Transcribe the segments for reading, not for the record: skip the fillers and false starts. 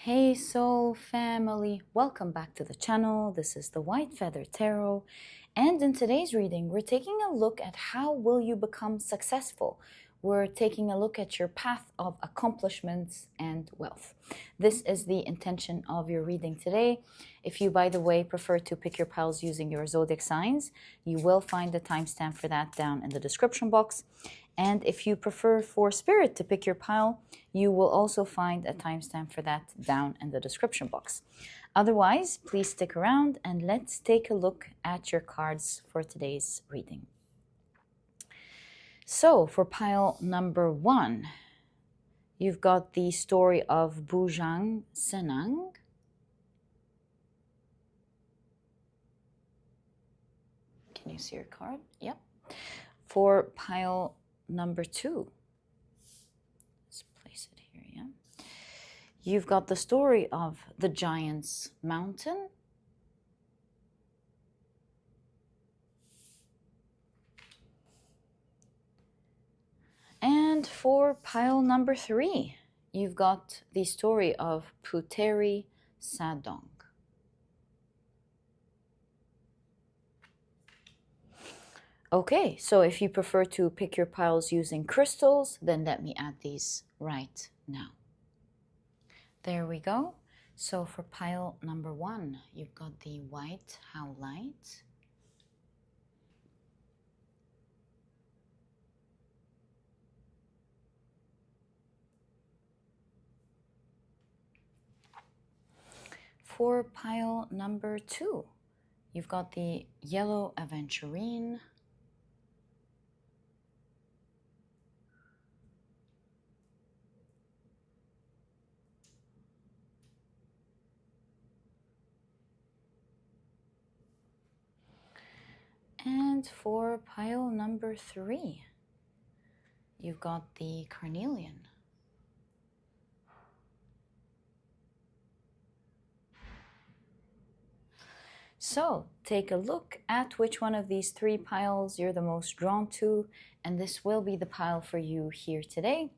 Hey Soul Family, welcome back to the channel. This is the White Feather Tarot, and in today's reading we're taking a look at how will you become successful. We're taking a look at your path of accomplishments and wealth. This is the intention of your reading today. If you, by the way, prefer to pick your piles using your zodiac signs, you will find the timestamp for that down in the description box. And if you prefer for Spirit to pick your pile, you will also find a timestamp for that down in the description box. Otherwise, please stick around and let's take a look at your cards for today's reading. So for pile number 1, you've got the story of Bujang Senang. Can you see your card? Yep. For pile number 2, let's place it here, yeah. You've got the story of the Giant's Mountain. And for pile number 3, you've got the story of Puteri Sadong. Okay, so if you prefer to pick your piles using crystals, then let me add these right now. There we go. So for pile number 1, you've got the white Howlite. For pile number 2, you've got the yellow Aventurine. And for pile number 3, you've got the Carnelian. So take a look at which one of these 3 piles you're the most drawn to, and this will be the pile for you here today.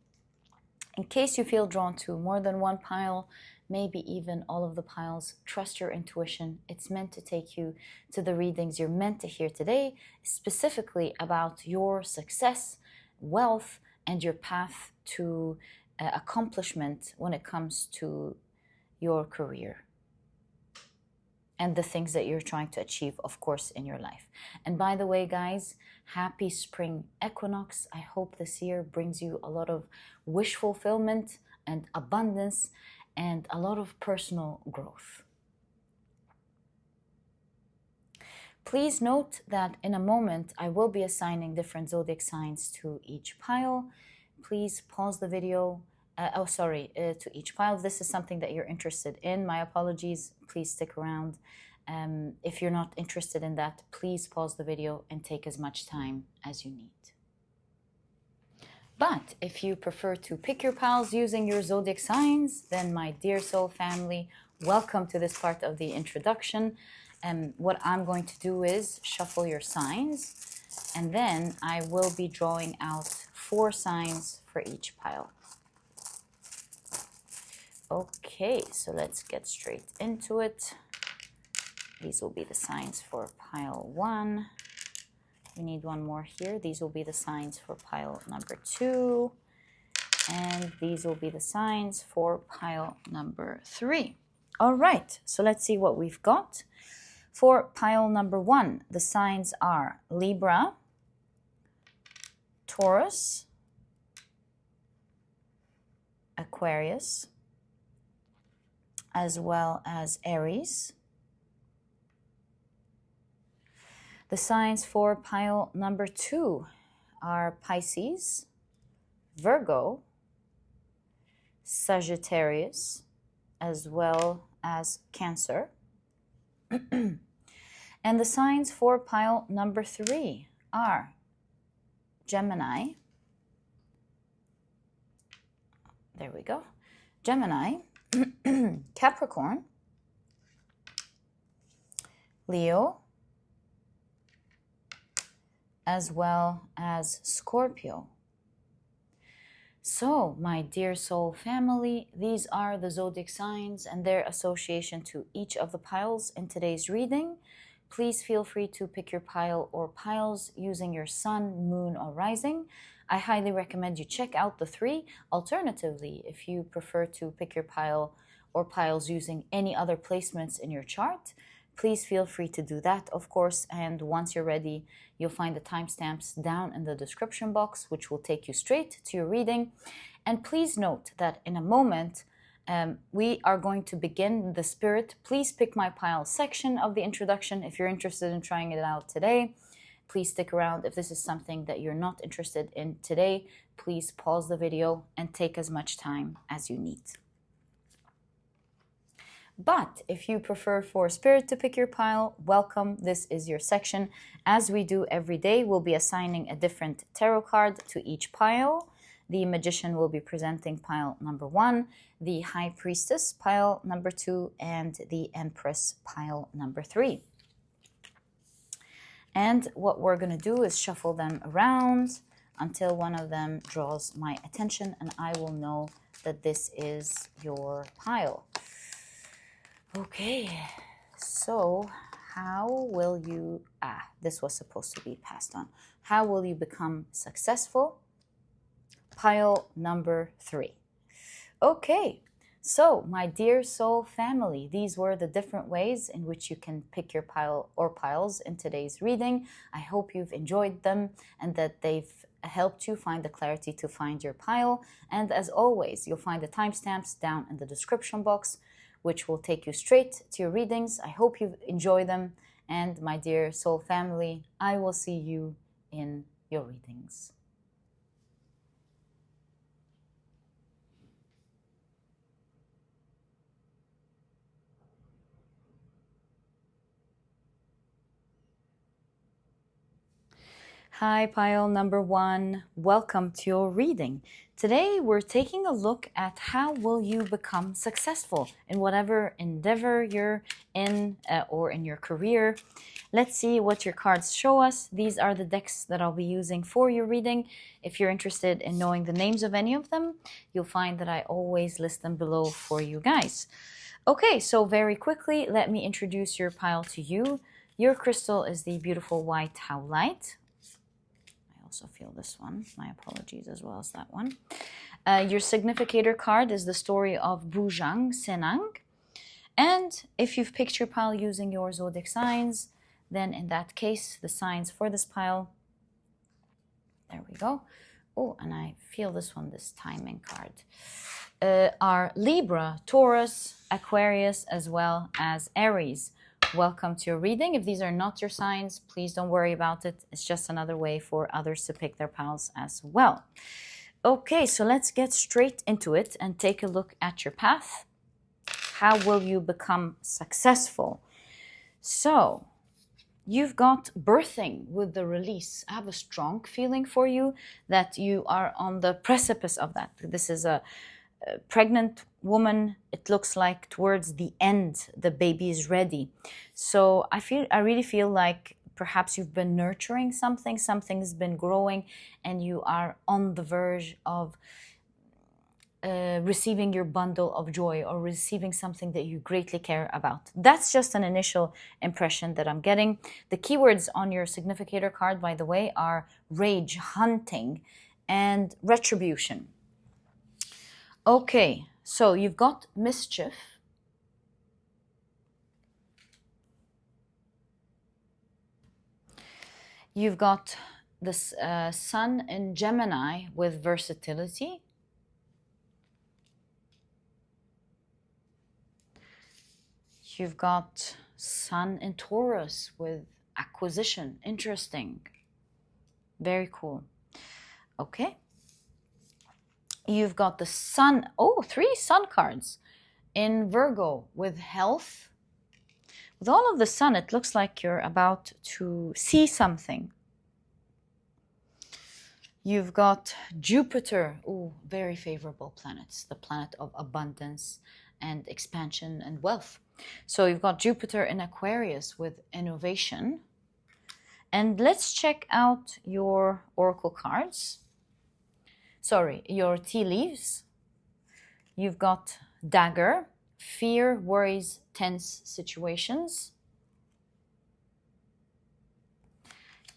In case you feel drawn to more than one pile, maybe even all of the piles, trust your intuition. It's meant to take you to the readings you're meant to hear today, specifically about your success, wealth, and your path to accomplishment when it comes to your career and the things that you're trying to achieve, of course, in your life. And by the way, guys, happy spring equinox. I hope this year brings you a lot of wish fulfillment and abundance and a lot of personal growth. Please note that in a moment, I will be assigning different zodiac signs to each pile. Please pause the video. To each pile. This is something that you're interested in. My apologies. Please stick around. If you're not interested in that, please pause the video and take as much time as you need. But if you prefer to pick your piles using your zodiac signs, then my dear soul family, welcome to this part of the introduction. What I'm going to do is shuffle your signs, and then I will be drawing out 4 signs for each pile. Okay, so let's get straight into it. These will be the signs for pile 1. We need one more here. These will be the signs for pile number 2. And these will be the signs for pile number 3. All right, so let's see what we've got. For pile number 1, the signs are Libra, Taurus, Aquarius, as well as Aries. The signs for pile number 2 are Pisces, Virgo, Sagittarius, as well as Cancer. And the signs for pile number 3 are Gemini. There we go. Gemini, Capricorn, Leo, as well as Scorpio. So, my dear soul family, these are the zodiac signs and their association to each of the piles in today's reading. Please feel free to pick your pile or piles using your sun, moon, or rising. I highly recommend you check out the three. Alternatively, if you prefer to pick your pile or piles using any other placements in your chart, please feel free to do that, of course. And once you're ready, you'll find the timestamps down in the description box, which will take you straight to your reading. And please note that in a moment, we are going to begin the spirit. Please pick my pile section of the introduction if you're interested in trying it out today. Please stick around. If this is something that you're not interested in today, please pause the video and take as much time as you need. But if you prefer for Spirit to pick your pile, welcome. This is your section. As we do every day, we'll be assigning a different tarot card to each pile. The Magician will be presenting pile number 1, the High Priestess pile number 2, and the Empress pile number 3. And what we're going to do is shuffle them around until one of them draws my attention and I will know that this is your pile. Okay, so how will you, this was supposed to be passed on. How will you become successful? Pile number 3. Okay, so my dear soul family, these were the different ways in which you can pick your pile or piles in today's reading. I hope you've enjoyed them and that they've helped you find the clarity to find your pile. And as always, you'll find the timestamps down in the description box, which will take you straight to your readings. I hope you enjoy them. And my dear soul family, I will see you in your readings. Hi, pile number 1. Welcome to your reading. Today, we're taking a look at how will you become successful in whatever endeavor you're in or in your career. Let's see what your cards show us. These are the decks that I'll be using for your reading. If you're interested in knowing the names of any of them, you'll find that I always list them below for you guys. Okay, so very quickly, let me introduce your pile to you. Your crystal is the beautiful white Howlite. Also feel this one. My apologies as well as that one. Your significator card is the story of Bujang Senang. And if you've picked your pile using your zodiac signs, then in that case, the signs for this pile, there we go. Oh, and I feel this one, this timing card, are Libra, Taurus, Aquarius, as well as Aries. Welcome to your reading. If these are not your signs, please don't worry about it. It's just another way for others to pick their piles as well. Okay, so let's get straight into it and take a look at your path. How will you become successful? So, you've got birthing with the release. I have a strong feeling for you that you are on the precipice of that. This is a pregnant woman. It looks like towards the end the baby is ready. So I really feel like perhaps you've been nurturing something's been growing, and you are on the verge of receiving your bundle of joy or receiving something that you greatly care about. That's just an initial impression that I'm getting. The keywords on your significator card, by the way, are rage, hunting, and retribution. Okay, so you've got mischief. You've got this sun in Gemini with versatility. You've got sun in Taurus with acquisition. Interesting. Very cool. Okay. You've got the sun, 3 sun cards in Virgo with health. With all of the sun, it looks like you're about to see something. You've got Jupiter, very favorable planets, the planet of abundance and expansion and wealth. So you've got Jupiter in Aquarius with innovation. And let's check out your oracle cards. your tea leaves. You've got dagger, fear, worries, tense situations.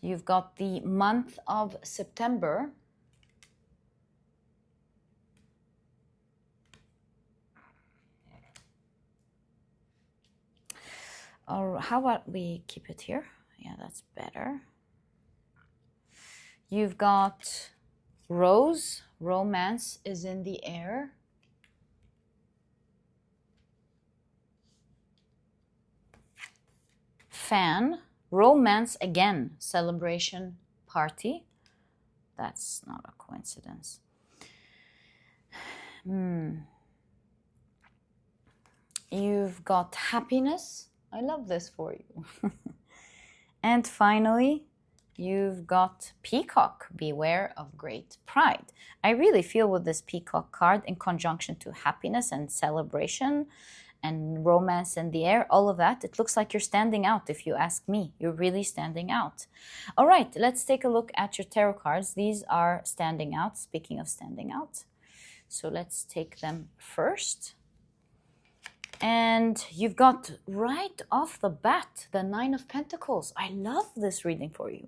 You've got the month of September. Or how about we keep it here? Yeah, that's better. You've got rose, romance is in the air. Fan, romance again, celebration, party. That's not a coincidence. You've got happiness. I love this for you. And finally, you've got peacock, beware of great pride. I really feel with this peacock card in conjunction to happiness and celebration and romance in the air, all of that, it looks like you're standing out. If you ask me, you're really standing out. All right, let's take a look at your tarot cards. These are standing out, speaking of standing out. So let's take them first. And you've got right off the bat, the Nine of Pentacles. I love this reading for you.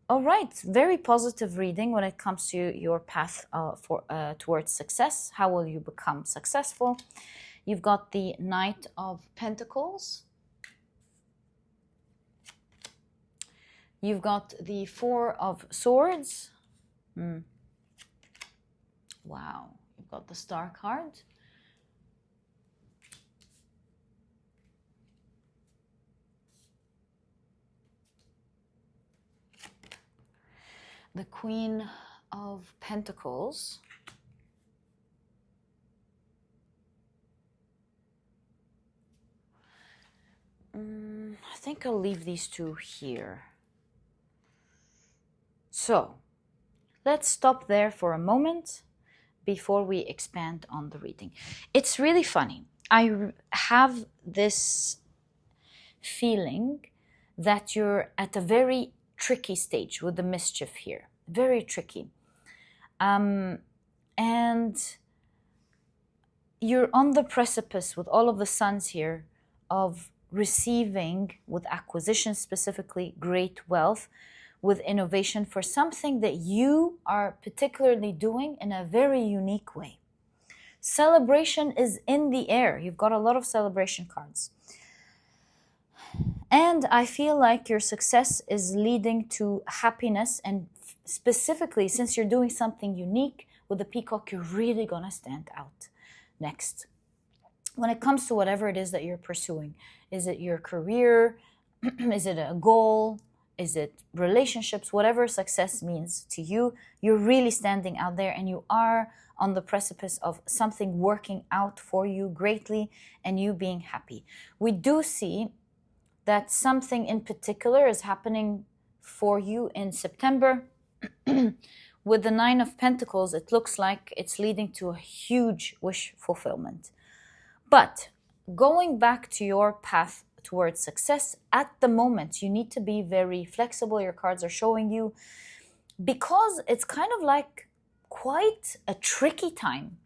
All right, very positive reading when it comes to your path towards success. How will you become successful? You've got the Knight of Pentacles. You've got the Four of Swords. Wow, you've got the Star card. The Queen of Pentacles. I think I'll leave these two here. So, let's stop there for a moment before we expand on the reading. It's really funny. I have this feeling that you're at a very tricky stage with the mischief here. Very tricky. And you're on the precipice with all of the suns here of receiving, with acquisition specifically, great wealth, with innovation for something that you are particularly doing in a very unique way. Celebration is in the air. You've got a lot of celebration cards. And I feel like your success is leading to happiness, and specifically, since you're doing something unique with the peacock, you're really gonna stand out. Next, when it comes to whatever it is that you're pursuing, is it your career? Is it a goal? Is it relationships? Whatever success means to you, you're really standing out there, and you are on the precipice of something working out for you greatly and you being happy. We do see that something in particular is happening for you in September. With the Nine of Pentacles, it looks like it's leading to a huge wish fulfillment. But going back to your path towards success, at the moment, you need to be very flexible. Your cards are showing you, because it's kind of like quite a tricky time,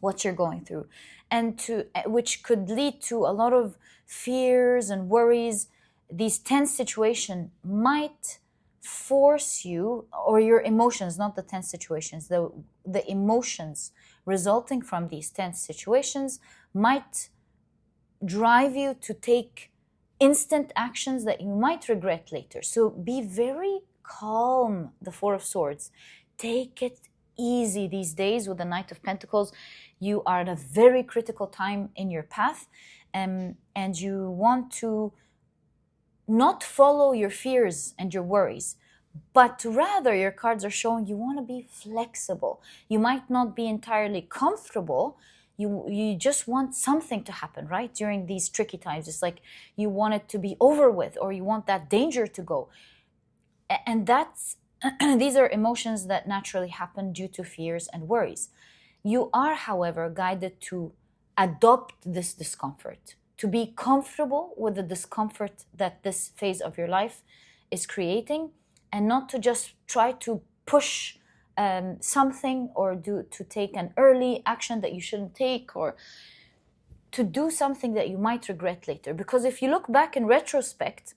what you're going through, and which could lead to a lot of fears and worries. These tense situations might force you, or your emotions, not the tense situations, the emotions resulting from these tense situations might drive you to take instant actions that you might regret later. So be very calm, the Four of Swords. Take it easy these days with the Knight of Pentacles. You are at a very critical time in your path, and you want to not follow your fears and your worries, but rather your cards are showing you want to be flexible. You might not be entirely comfortable. You just want something to happen, right? During these tricky times, it's like you want it to be over with, or you want that danger to go. And that's these are emotions that naturally happen due to fears and worries. You are, however, guided to adopt this discomfort, to be comfortable with the discomfort that this phase of your life is creating, and not to just try to push something, or to take an early action that you shouldn't take, or to do something that you might regret later. Because if you look back in retrospect,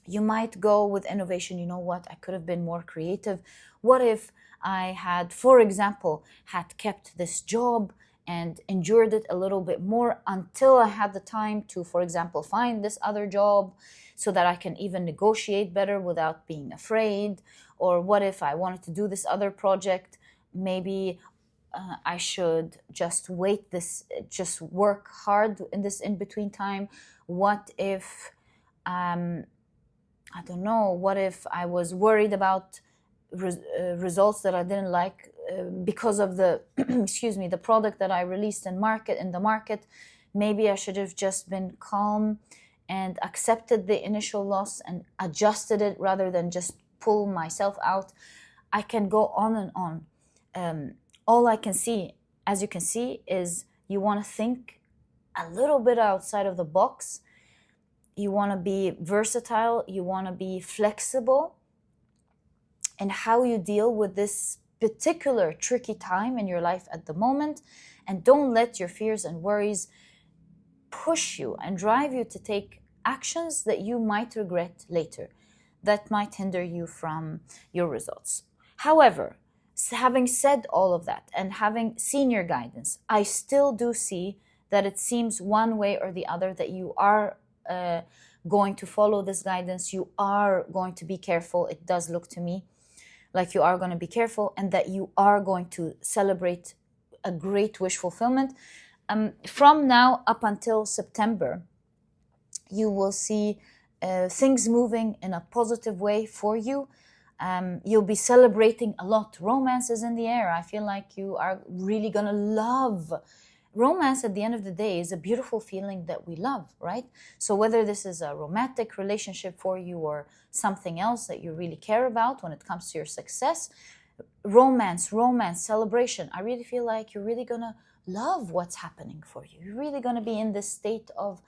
you might go with innovation. You know what? I could have been more creative. What if I had, for example, had kept this job and endured it a little bit more until I had the time to, for example, find this other job so that I can even negotiate better without being afraid? Or what if I wanted to do this other project? Maybe I should just just work hard in this in-between time. What if, I don't know, what if I was worried about results that I didn't like because of the, excuse me, the product that I released in the market? Maybe I should have just been calm and accepted the initial loss and adjusted it rather than just pull myself out. I can go on and on. All I can see, as you can see, is you want to think a little bit outside of the box. You want to be versatile. You want to be flexible in how you deal with this particular tricky time in your life at the moment. And don't let your fears and worries push you and drive you to take actions that you might regret later, that might hinder you from your results. However, having said all of that and having seen your guidance, I still do see that it seems one way or the other that you are going to follow this guidance. You are going to be careful. It does look to me like you are going to be careful, and that you are going to celebrate a great wish fulfillment. From now up until September, you will see things moving in a positive way for you. You'll be celebrating a lot. Romance is in the air. I feel like you are really going to love romance. At the end of the day, is a beautiful feeling that we love, right? So whether this is a romantic relationship for you or something else that you really care about when it comes to your success, romance, celebration, I really feel like you're really going to love what's happening for you. You're really going to be in this state of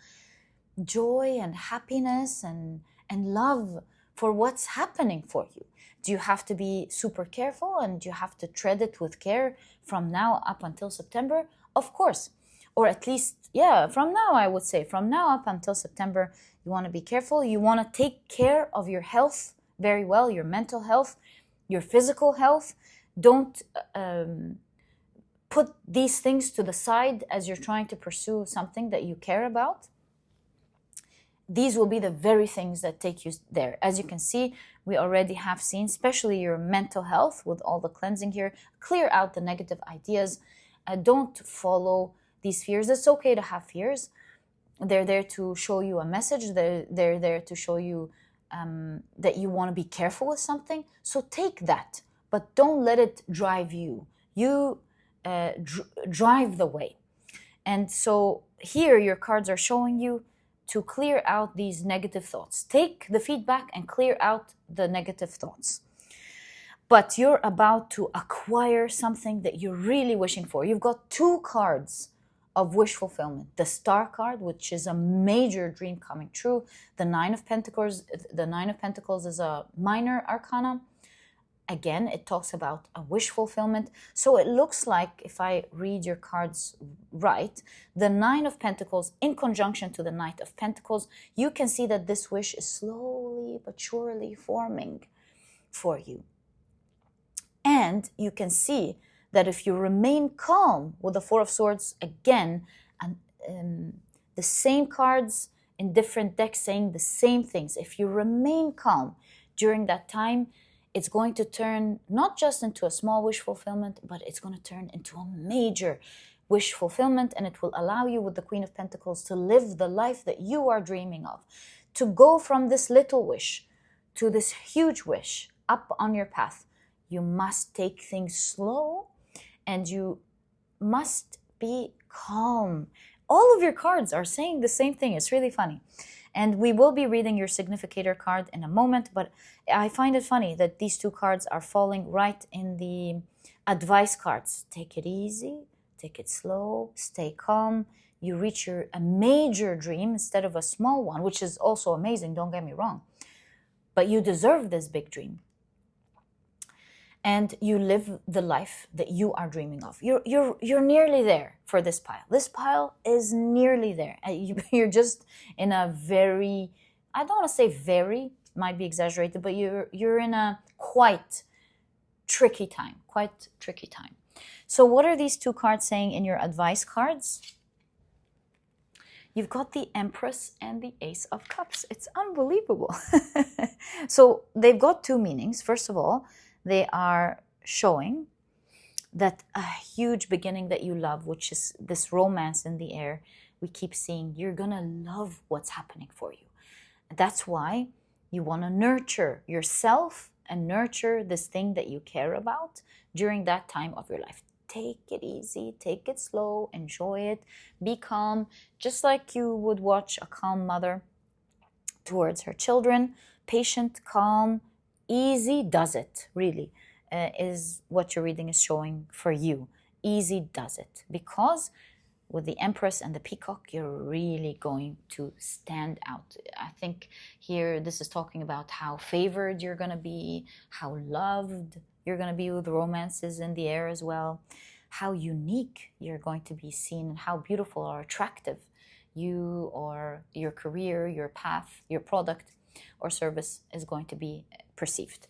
joy and happiness and love for what's happening for you. Do you have to be super careful and you have to tread it with care from now up until September? Of course. Or at least, from now, I would say, from now up until September, you want to be careful. You want to take care of your health very well, your mental health, your physical health. Don't put these things to the side as you're trying to pursue something that you care about. These will be the very things that take you there. As you can see, we already have seen, especially your mental health with all the cleansing here. Clear out the negative ideas. Don't follow these fears. It's okay to have fears. They're there to show you a message. They're there to show you that you want to be careful with something. So take that, but don't let it drive you. You drive the way. And so here your cards are showing you to clear out these negative thoughts. Take the feedback and clear out the negative thoughts. But you're about to acquire something that you're really wishing for. You've got two cards of wish fulfillment. The Star card, which is a major dream coming true. The Nine of Pentacles. The Nine of Pentacles is a minor arcana. Again, it talks about a wish fulfillment. So it looks like, if I read your cards right, the Nine of Pentacles in conjunction to the Knight of Pentacles, you can see that this wish is slowly but surely forming for you. And you can see that if you remain calm with the Four of Swords, again, the same cards in different decks saying the same things. If you remain calm during that time, it's going to turn not just into a small wish fulfillment, but it's going to turn into a major wish fulfillment, and it will allow you with the Queen of Pentacles to live the life that you are dreaming of, to go from this little wish to this huge wish up on your path. You must take things slow and you must be calm. All of your cards are saying the same thing. It's really funny. And we will be reading your significator card in a moment, but I find it funny that these two cards are falling right in the advice cards. Take it easy, take it slow, stay calm. You reach a major dream instead of a small one, which is also amazing, don't get me wrong. But you deserve this big dream. and you live the life that you are dreaming of. You're nearly there for this pile. This pile is nearly there. You're just in a very, I don't want to say very, might be exaggerated, but you're in a quite tricky time. So what are these two cards saying in your advice cards? You've got the Empress and the Ace of Cups. It's unbelievable. So they've got two meanings. First of all, they are showing that a huge beginning that you love, which is this romance in the air, we keep seeing, you're going to love what's happening for you. That's why you want to nurture yourself and nurture this thing that you care about during that time of your life. Take it easy, take it slow, enjoy it, be calm, just like you would watch a calm mother towards her children. Patient, calm, easy does it, really, is what your reading is showing for you. Easy does it. Because with the Empress and the Peacock, you're really going to stand out. I think here this is talking about how favored you're going to be, how loved you're going to be with romances in the air as well, how unique you're going to be seen, and how beautiful or attractive you or your career, your path, your product or service is going to be perceived.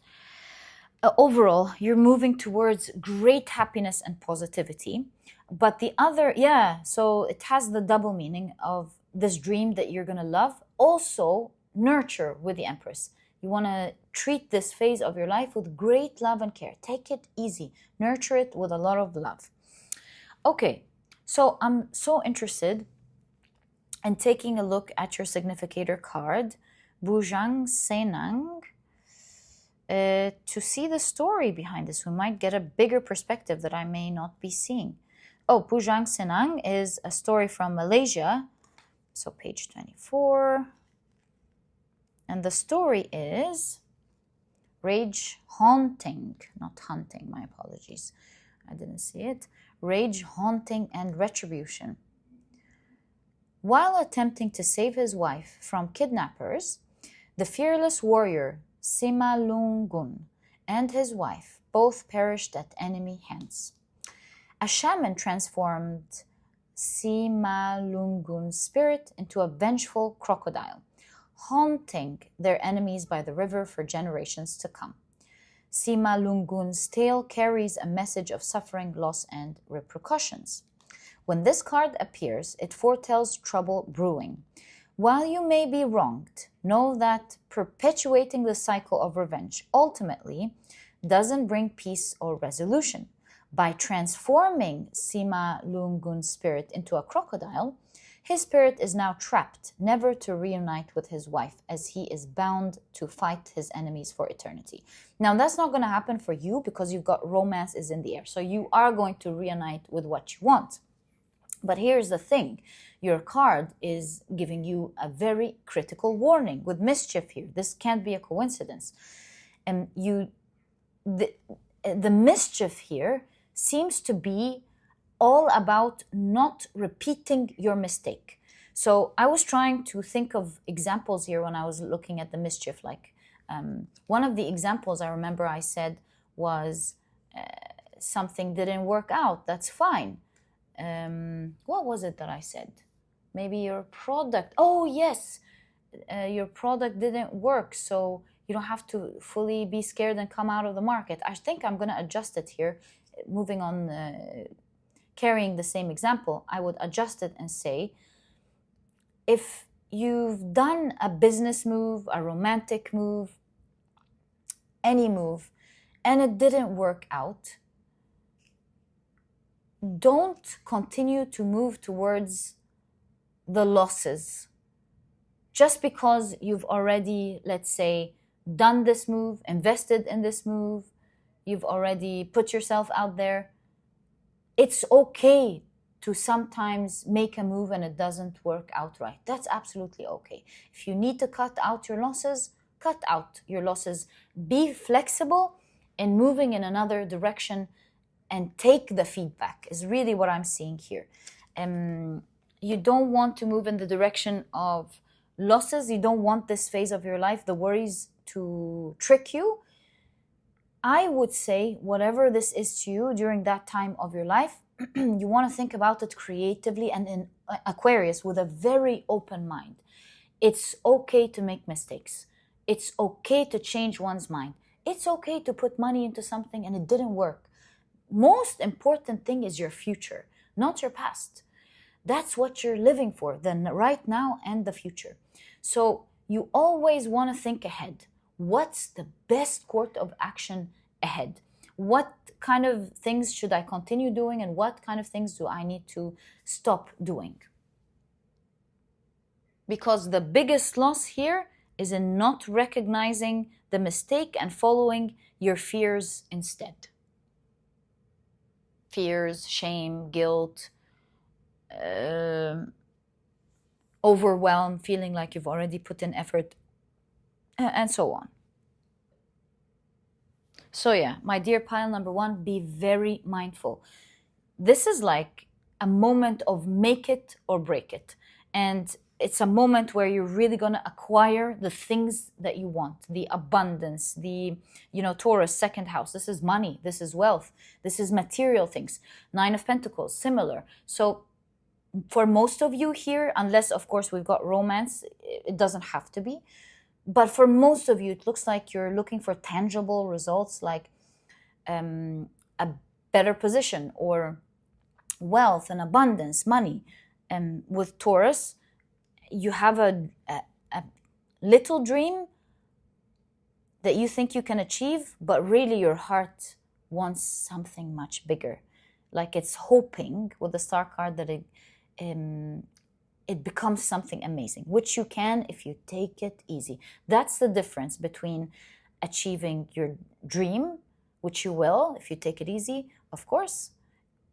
Overall, you're moving towards great happiness and positivity. But the other, so it has the double meaning of this dream that you're going to love. Also, nurture with the Empress. You want to treat this phase of your life with great love and care. Take it easy. Nurture it with a lot of love. Okay, so I'm so interested in taking a look at your significator card, Bujang Senang, to see the story behind this. We might get a bigger perspective that I may not be seeing. Oh, Bujang Senang is a story from Malaysia. So page 24. And the story is Rage Haunting, not Hunting, my apologies. I didn't see it. Rage, Haunting, and Retribution. While attempting to save his wife from kidnappers, the fearless warrior Simalungun and his wife both perished at enemy hands. A shaman transformed Simalungun's spirit into a vengeful crocodile, haunting their enemies by the river for generations to come. Simalungun's tale carries a message of suffering, loss, and repercussions. When this card appears, it foretells trouble brewing. While you may be wronged, know that perpetuating the cycle of revenge ultimately doesn't bring peace or resolution. By transforming Simalungun's spirit into a crocodile, his spirit is now trapped, never to reunite with his wife, as he is bound to fight his enemies for eternity. Now, that's not going to happen for you because you've got romance is in the air. So you are going to reunite with what you want. But here's the thing. Your card is giving you a very critical warning with mischief here. This can't be a coincidence. And the mischief here seems to be all about not repeating your mistake. So I was trying to think of examples here when I was looking at the mischief. Like one of the examples I remember I said was something didn't work out. That's fine. What was it that I said? Maybe your product. Oh, yes. Your product didn't work. So you don't have to fully be scared and come out of the market. I think I'm going to adjust it here. Moving on, carrying the same example, I would adjust it and say, if you've done a business move, a romantic move, any move, and it didn't work out, don't continue to move towards the losses. Just because you've already, let's say, done this move, invested in this move, you've already put yourself out there, it's okay to sometimes make a move and it doesn't work out right. That's absolutely okay. If you need to cut out your losses, cut out your losses. Be flexible in moving in another direction and take the feedback is really what I'm seeing here. You don't want to move in the direction of losses. You don't want this phase of your life, the worries, to trick you. I would say, whatever this is to you during that time of your life, you want to think about it creatively and in Aquarius with a very open mind. It's okay to make mistakes. It's okay to change one's mind. It's okay to put money into something and it didn't work. Most important thing is your future, not your past. That's what you're living for, the right now and the future. So you always want to think ahead. What's the best course of action ahead? What kind of things should I continue doing and what kind of things do I need to stop doing? Because the biggest loss here is in not recognizing the mistake and following your fears instead. Fears, shame, guilt, overwhelm, feeling like you've already put in effort, and so on. So yeah, my dear pile number 1, be very mindful. This is like a moment of make it or break it. And it's a moment where you're really going to acquire the things that you want, the abundance, the, Taurus, second house. This is money, this is wealth, this is material things. 9 of Pentacles, similar. So for most of you here, unless of course we've got romance, it doesn't have to be. But for most of you, it looks like you're looking for tangible results, like a better position or wealth and abundance, money. With Taurus, you have a little dream that you think you can achieve, but really your heart wants something much bigger. Like it's hoping with the Star card that it becomes something amazing, which you can if you take it easy. That's the difference between achieving your dream, which you will if you take it easy, of course,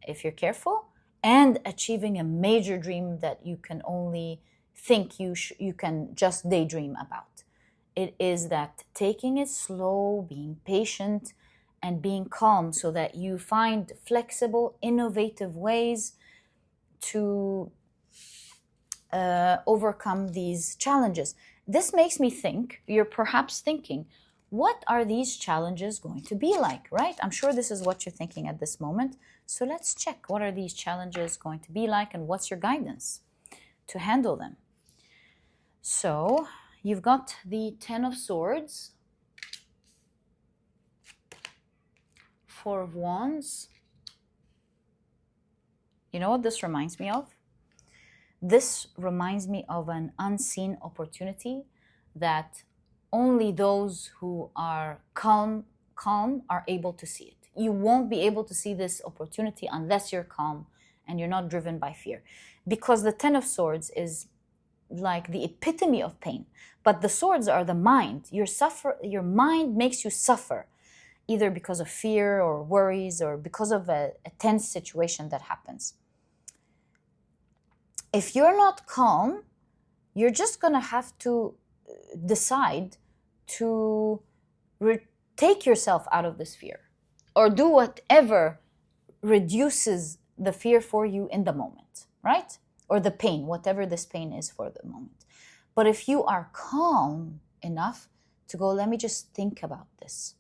if you're careful, and achieving a major dream that you can only think you can just daydream about. It is that taking it slow, being patient, and being calm so that you find flexible, innovative ways to overcome these challenges. This makes me think, you're perhaps thinking, what are these challenges going to be like, right? I'm sure this is what you're thinking at this moment. So let's check, what are these challenges going to be like and what's your guidance to handle them? So you've got the 10 of Swords, 4 of Wands. You know what this reminds me of? This reminds me of an unseen opportunity that only those who are calm are able to see it. You won't be able to see this opportunity unless you're calm and you're not driven by fear. Because the 10 of Swords is like the epitome of pain. But the swords are the mind. Your mind makes you suffer, either because of fear or worries or because of a tense situation that happens. If you're not calm, you're just going to have to decide to take yourself out of this fear or do whatever reduces the fear for you in the moment, right? Or the pain, whatever this pain is for the moment. But if you are calm enough to go, let me just think about this.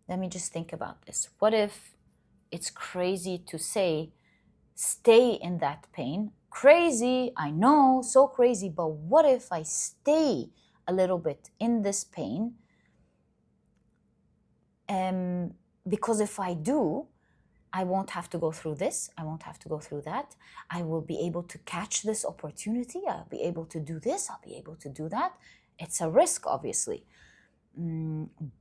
Let me just think about this. What if it's crazy to say, stay in that pain? Crazy, I know, so crazy, but what if I stay a little bit in this pain? Because if I do, I won't have to go through this. I won't have to go through that. I will be able to catch this opportunity. I'll be able to do this. I'll be able to do that. It's a risk, obviously.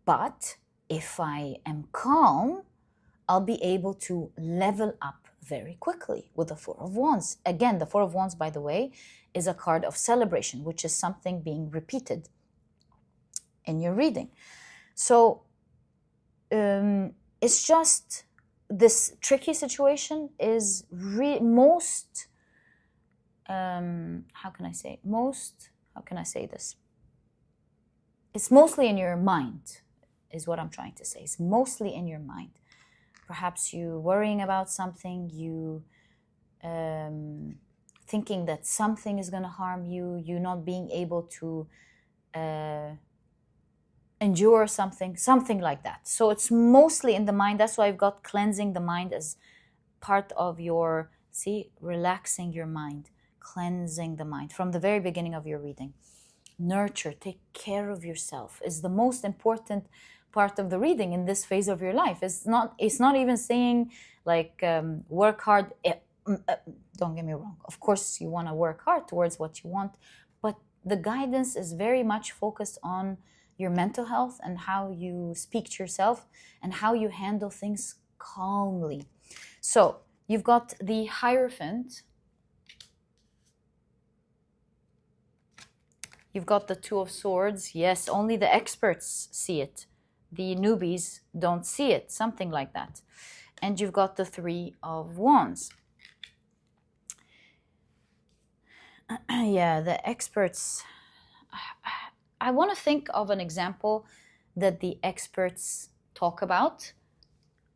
But if I am calm, I'll be able to level up very quickly with the 4 of Wands. Again, the 4 of Wands, by the way, is a card of celebration, which is something being repeated in your reading. So it's just this tricky situation is most, how can I say this? It's mostly in your mind, is what I'm trying to say. It's mostly in your mind. Perhaps you worrying about something, you thinking that something is going to harm you, you not being able to endure something like that. So it's mostly in the mind. That's why I've got cleansing the mind as part of your, see, relaxing your mind, cleansing the mind from the very beginning of your reading. Nurture, take care of yourself is the most important part of the reading in this phase of your life. It's not even saying like work hard. Don't get me wrong. Of course, you want to work hard towards what you want, but the guidance is very much focused on your mental health and how you speak to yourself and how you handle things calmly. So you've got the Hierophant. You've got the Two of Swords. Yes, only the experts see it. The newbies don't see it, something like that. And you've got the Three of Wands. Yeah, the experts. I want to think of an example that the experts talk about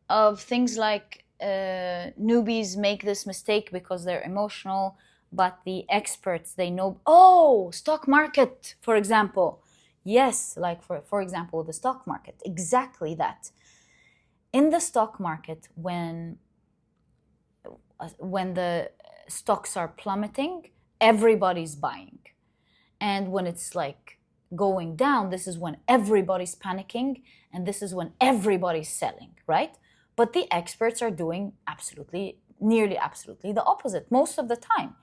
of things like newbies make this mistake because they're emotional, but the experts, they know, oh, stock market, for example. Yes, like for example, the stock market, exactly that. In the stock market, when the stocks are plummeting, everybody's buying. And when it's like going down, this is when everybody's panicking, and this is when everybody's selling, right? But the experts are doing nearly absolutely the opposite most of the time.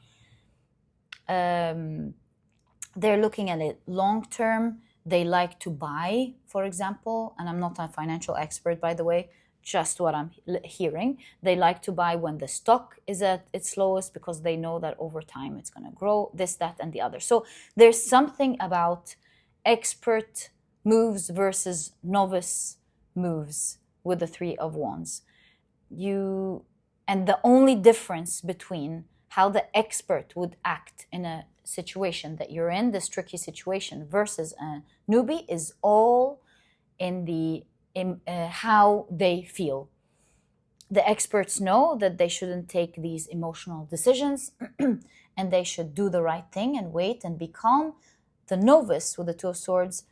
They're looking at it long term. They like to buy, for example, and I'm not a financial expert, by the way, just what I'm hearing. They like to buy when the stock is at its lowest because they know that over time it's going to grow, this, that, and the other. So there's something about expert moves versus novice moves with the Three of Wands. And the only difference between how the expert would act in a situation that you're in, this tricky situation, versus a newbie is all in how they feel. The experts know that they shouldn't take these emotional decisions and they should do the right thing and wait and be calm. The novice with the Two of Swords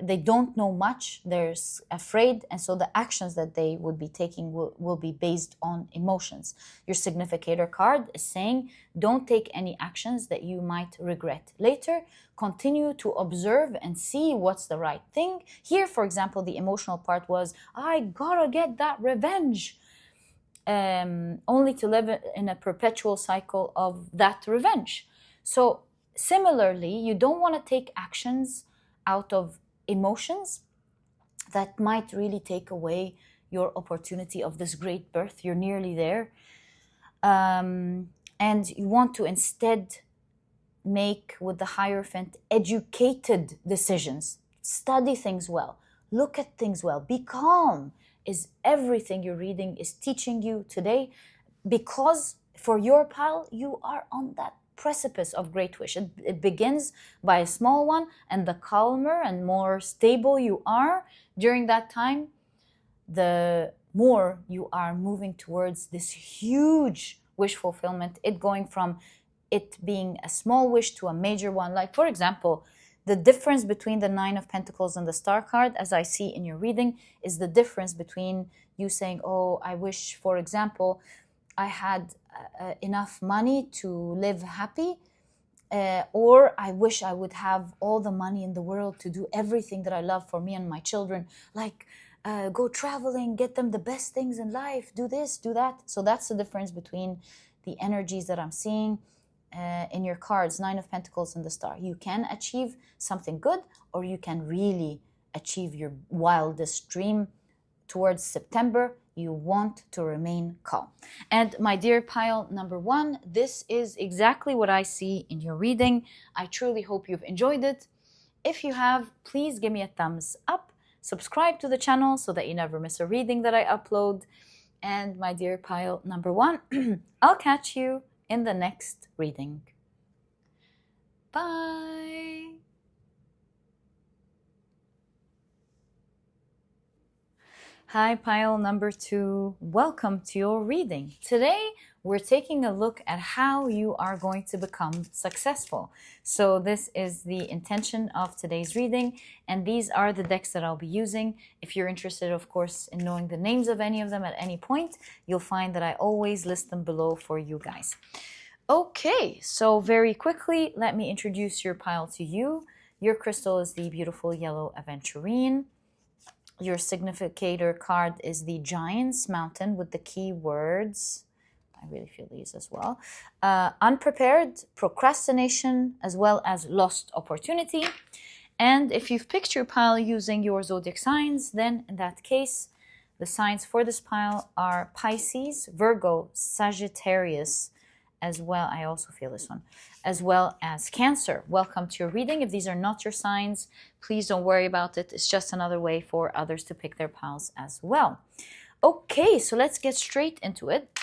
they don't know much, they're afraid, and so the actions that they would be taking will be based on emotions. Your significator card is saying don't take any actions that you might regret later. Continue to observe and see what's the right thing. Here, for example, the emotional part was, I gotta get that revenge, only to live in a perpetual cycle of that revenge. So similarly, you don't want to take actions out of emotions that might really take away your opportunity of this great birth. You're nearly there. And you want to instead make, with the Hierophant, educated decisions. Study things well. Look at things well. Be calm. Is everything you're reading is teaching you today? Because for your pile, you are on that precipice of great wish. It begins by a small one, and the calmer and more stable you are during that time, the more you are moving towards this huge wish fulfillment, it going from it being a small wish to a major one. Like, for example, the difference between the Nine of Pentacles and the Star card, as I see in your reading, is the difference between you saying, oh, I wish, for example, I had enough money to live happy, or I wish I would have all the money in the world to do everything that I love for me and my children, like go traveling, get them the best things in life, do this, do that. So that's the difference between the energies that I'm seeing in your cards, Nine of Pentacles and the Star. You can achieve something good, or you can really achieve your wildest dream. Towards September, you want to remain calm. And my dear pile number one, this is exactly what I see in your reading. I truly hope you've enjoyed it. If you have, please give me a thumbs up. Subscribe to the channel so that you never miss a reading that I upload. And my dear pile number one, I'll catch you in the next reading. Bye. Hi, pile number 2. Welcome to your reading. Today, we're taking a look at how you are going to become successful. So this is the intention of today's reading, and these are the decks that I'll be using. If you're interested, of course, in knowing the names of any of them at any point, you'll find that I always list them below for you guys. Okay, so very quickly, let me introduce your pile to you. Your crystal is the beautiful yellow Aventurine. Your significator card is the Giant's Mountain with the keywords. I really feel these as well. Unprepared, procrastination, as well as lost opportunity. And if you've picked your pile using your zodiac signs, then in that case, the signs for this pile are Pisces, Virgo, Sagittarius, as well, I also feel this one, as well as Cancer. Welcome to your reading. If these are not your signs, please don't worry about it. It's just another way for others to pick their piles as well. Okay, so let's get straight into it.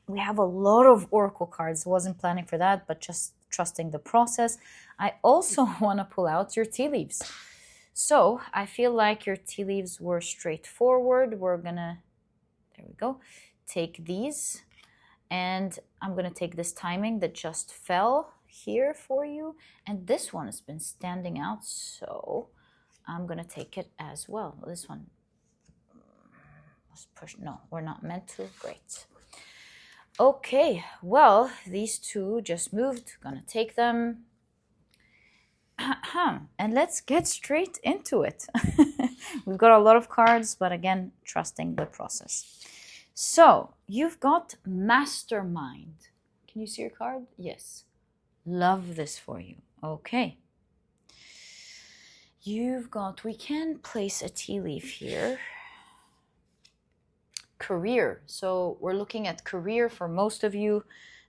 We have a lot of oracle cards. I wasn't planning for that, but just trusting the process. I also want to pull out your tea leaves. So I feel like your tea leaves were straightforward. We're gonna, there we go, take these. And I'm going to take this timing that just fell here for you. And this one has been standing out, so I'm going to take it as well. This one, let's push. No, we're not meant to. Great. Okay, well, these two just moved. Going to take them. And let's get straight into it. We've got a lot of cards, but again, trusting the process. So, you've got Mastermind. Can you see your card? Yes. Love this for you. Okay. You've got, we can place a tea leaf here. Career. So, we're looking at career for most of you.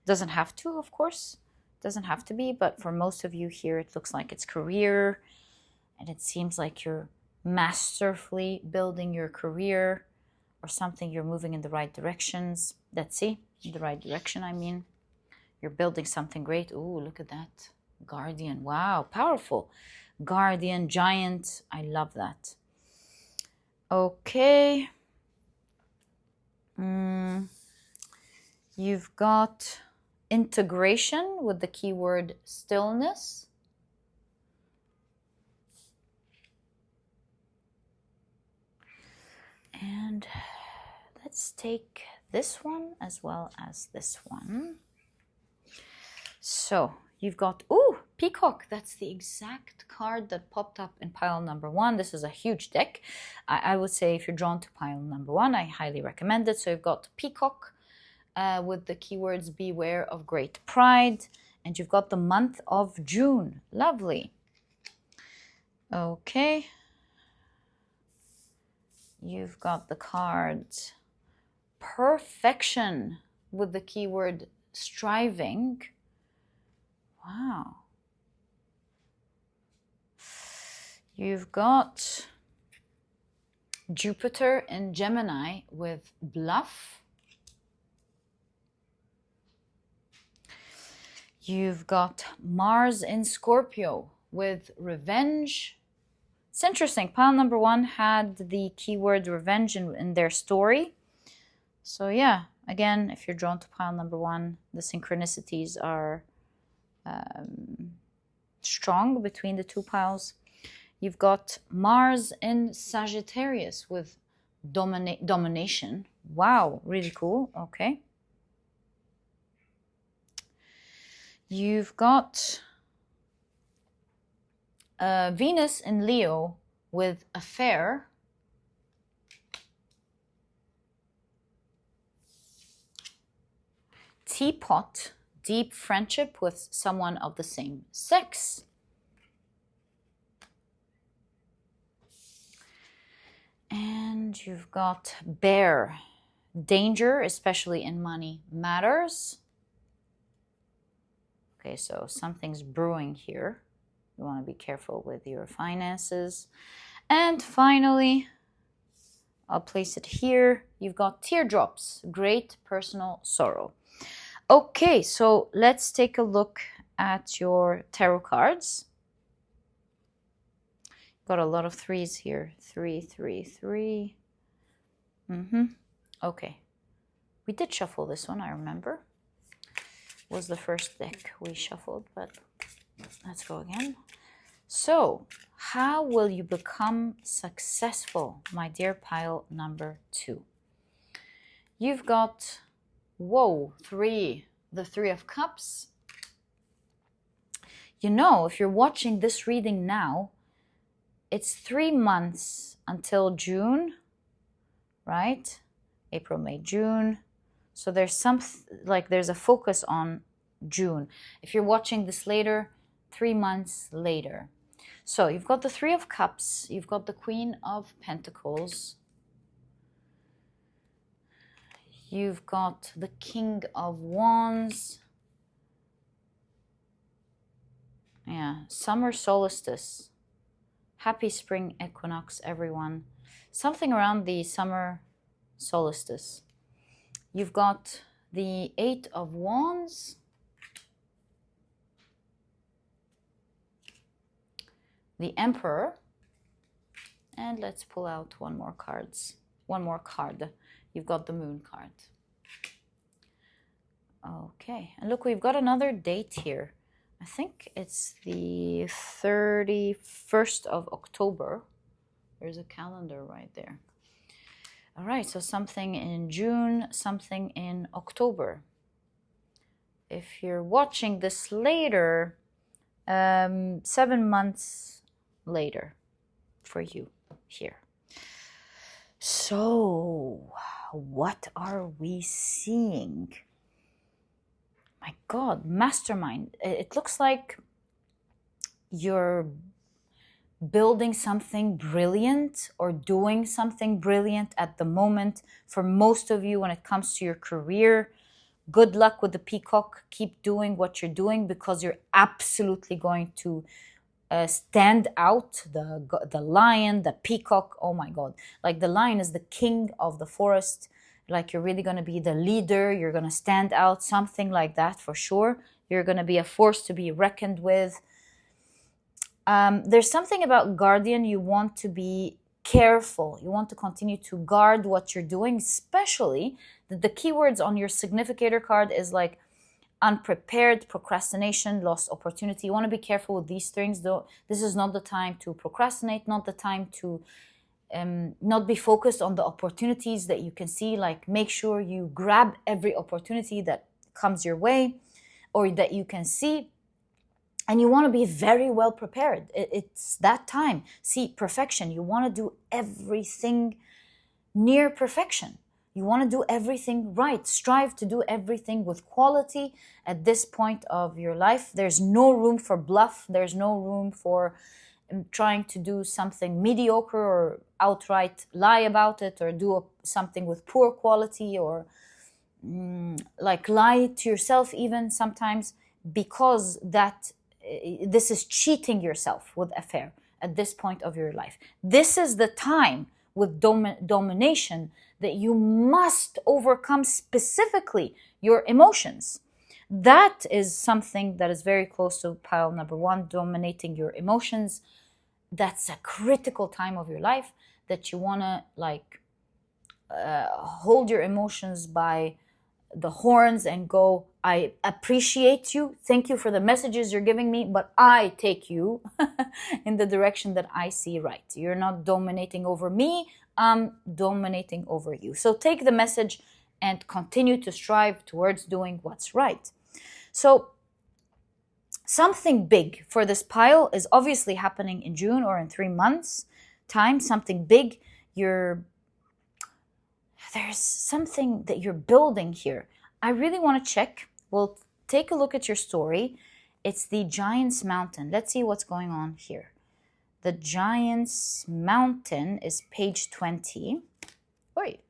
Doesn't have to, of course. Doesn't have to be, but for most of you here, it looks like it's career. And it seems like you're masterfully building your career. Or something, you're moving in the right directions. Let's see, in the right direction, I mean. You're building something great. Ooh, look at that. Guardian, wow, powerful. Guardian, Giant, I love that. Okay. You've got integration with the keyword stillness. And let's take this one as well as this one. So you've got, ooh, Peacock. That's the exact card that popped up in pile number 1. This is a huge deck. I would say if you're drawn to pile number 1, I highly recommend it. So you've got Peacock with the keywords beware of great pride. And you've got the month of June. Lovely. Okay. You've got the cards perfection with the keyword striving. Wow. You've got Jupiter in Gemini with bluff. You've got Mars in Scorpio with revenge. It's interesting. Pile number 1 had the keyword revenge in their story. So yeah, again, if you're drawn to pile number 1, the synchronicities are strong between the two piles. You've got Mars in Sagittarius with domination. Wow, really cool. Okay. You've got Venus in Leo with affair. Teapot, deep friendship with someone of the same sex. And you've got bear, danger, especially in money matters. Okay, so something's brewing here. You want to be careful with your finances. And finally, I'll place it here. You've got teardrops, great personal sorrow. Okay, so let's take a look at your tarot cards. Got a lot of threes here. 3, 3, 3. Okay. We did shuffle this one, I remember. Was the first deck we shuffled, but let's go again. So, how will you become successful, my dear pile number 2? You've got, whoa, the Three of Cups. You know, if you're watching this reading now, it's 3 months until June, right? April, May, June. So there's there's a focus on June. If you're watching this later, 3 months later. So you've got the Three of Cups, you've got the Queen of Pentacles, you've got the King of Wands. Yeah, summer solstice. Happy spring equinox, everyone. Something around the summer solstice. You've got the Eight of Wands, the Emperor, and let's pull out one more card. You've got the Moon card. Okay, and look, we've got another date here. I think it's the 31st of October. There's a calendar right there. All right, so something in June, something in October. If you're watching this later, 7 months later for you here. So, what are we seeing? My God, mastermind. It looks like you're building something brilliant or doing something brilliant at the moment. For most of you, when it comes to your career, good luck with the peacock. Keep doing what you're doing because you're absolutely going to stand out. The lion, the peacock, oh my God. Like the lion is the king of the forest. Like you're really going to be the leader. You're going to stand out, something like that for sure. You're going to be a force to be reckoned with. There's something about guardian. You want to be careful. You want to continue to guard what you're doing, especially the keywords on your significator card is like unprepared, procrastination, lost opportunity. You want to be careful with these things, though. This is not the time to procrastinate, not the time to not be focused on the opportunities that you can see. Like make sure you grab every opportunity that comes your way or that you can see. And you want to be very well prepared. It's that time. See, perfection. You want to do everything near perfection. You want to do everything right. Strive to do everything with quality at this point of your life. There's no room for bluff. There's no room for trying to do something mediocre or outright lie about it or do something with poor quality or like lie to yourself even sometimes, because this is cheating yourself with affair at this point of your life. This is the time with domination that you must overcome, specifically your emotions. That is something that is very close to pile number 1, dominating your emotions. That's a critical time of your life that you want to hold your emotions by the horns and go, I appreciate you. Thank you for the messages you're giving me, but I take you in the direction that I see right. You're not dominating over me. I'm dominating over you. So take the message and continue to strive towards doing what's right. So something big for this pile is obviously happening in June or in 3 months' time. Something big. There's something that you're building here. I really want to check. We'll take a look at your story. It's the Giant's Mountain. Let's see what's going on here. The Giant's Mountain is page 20. Wait,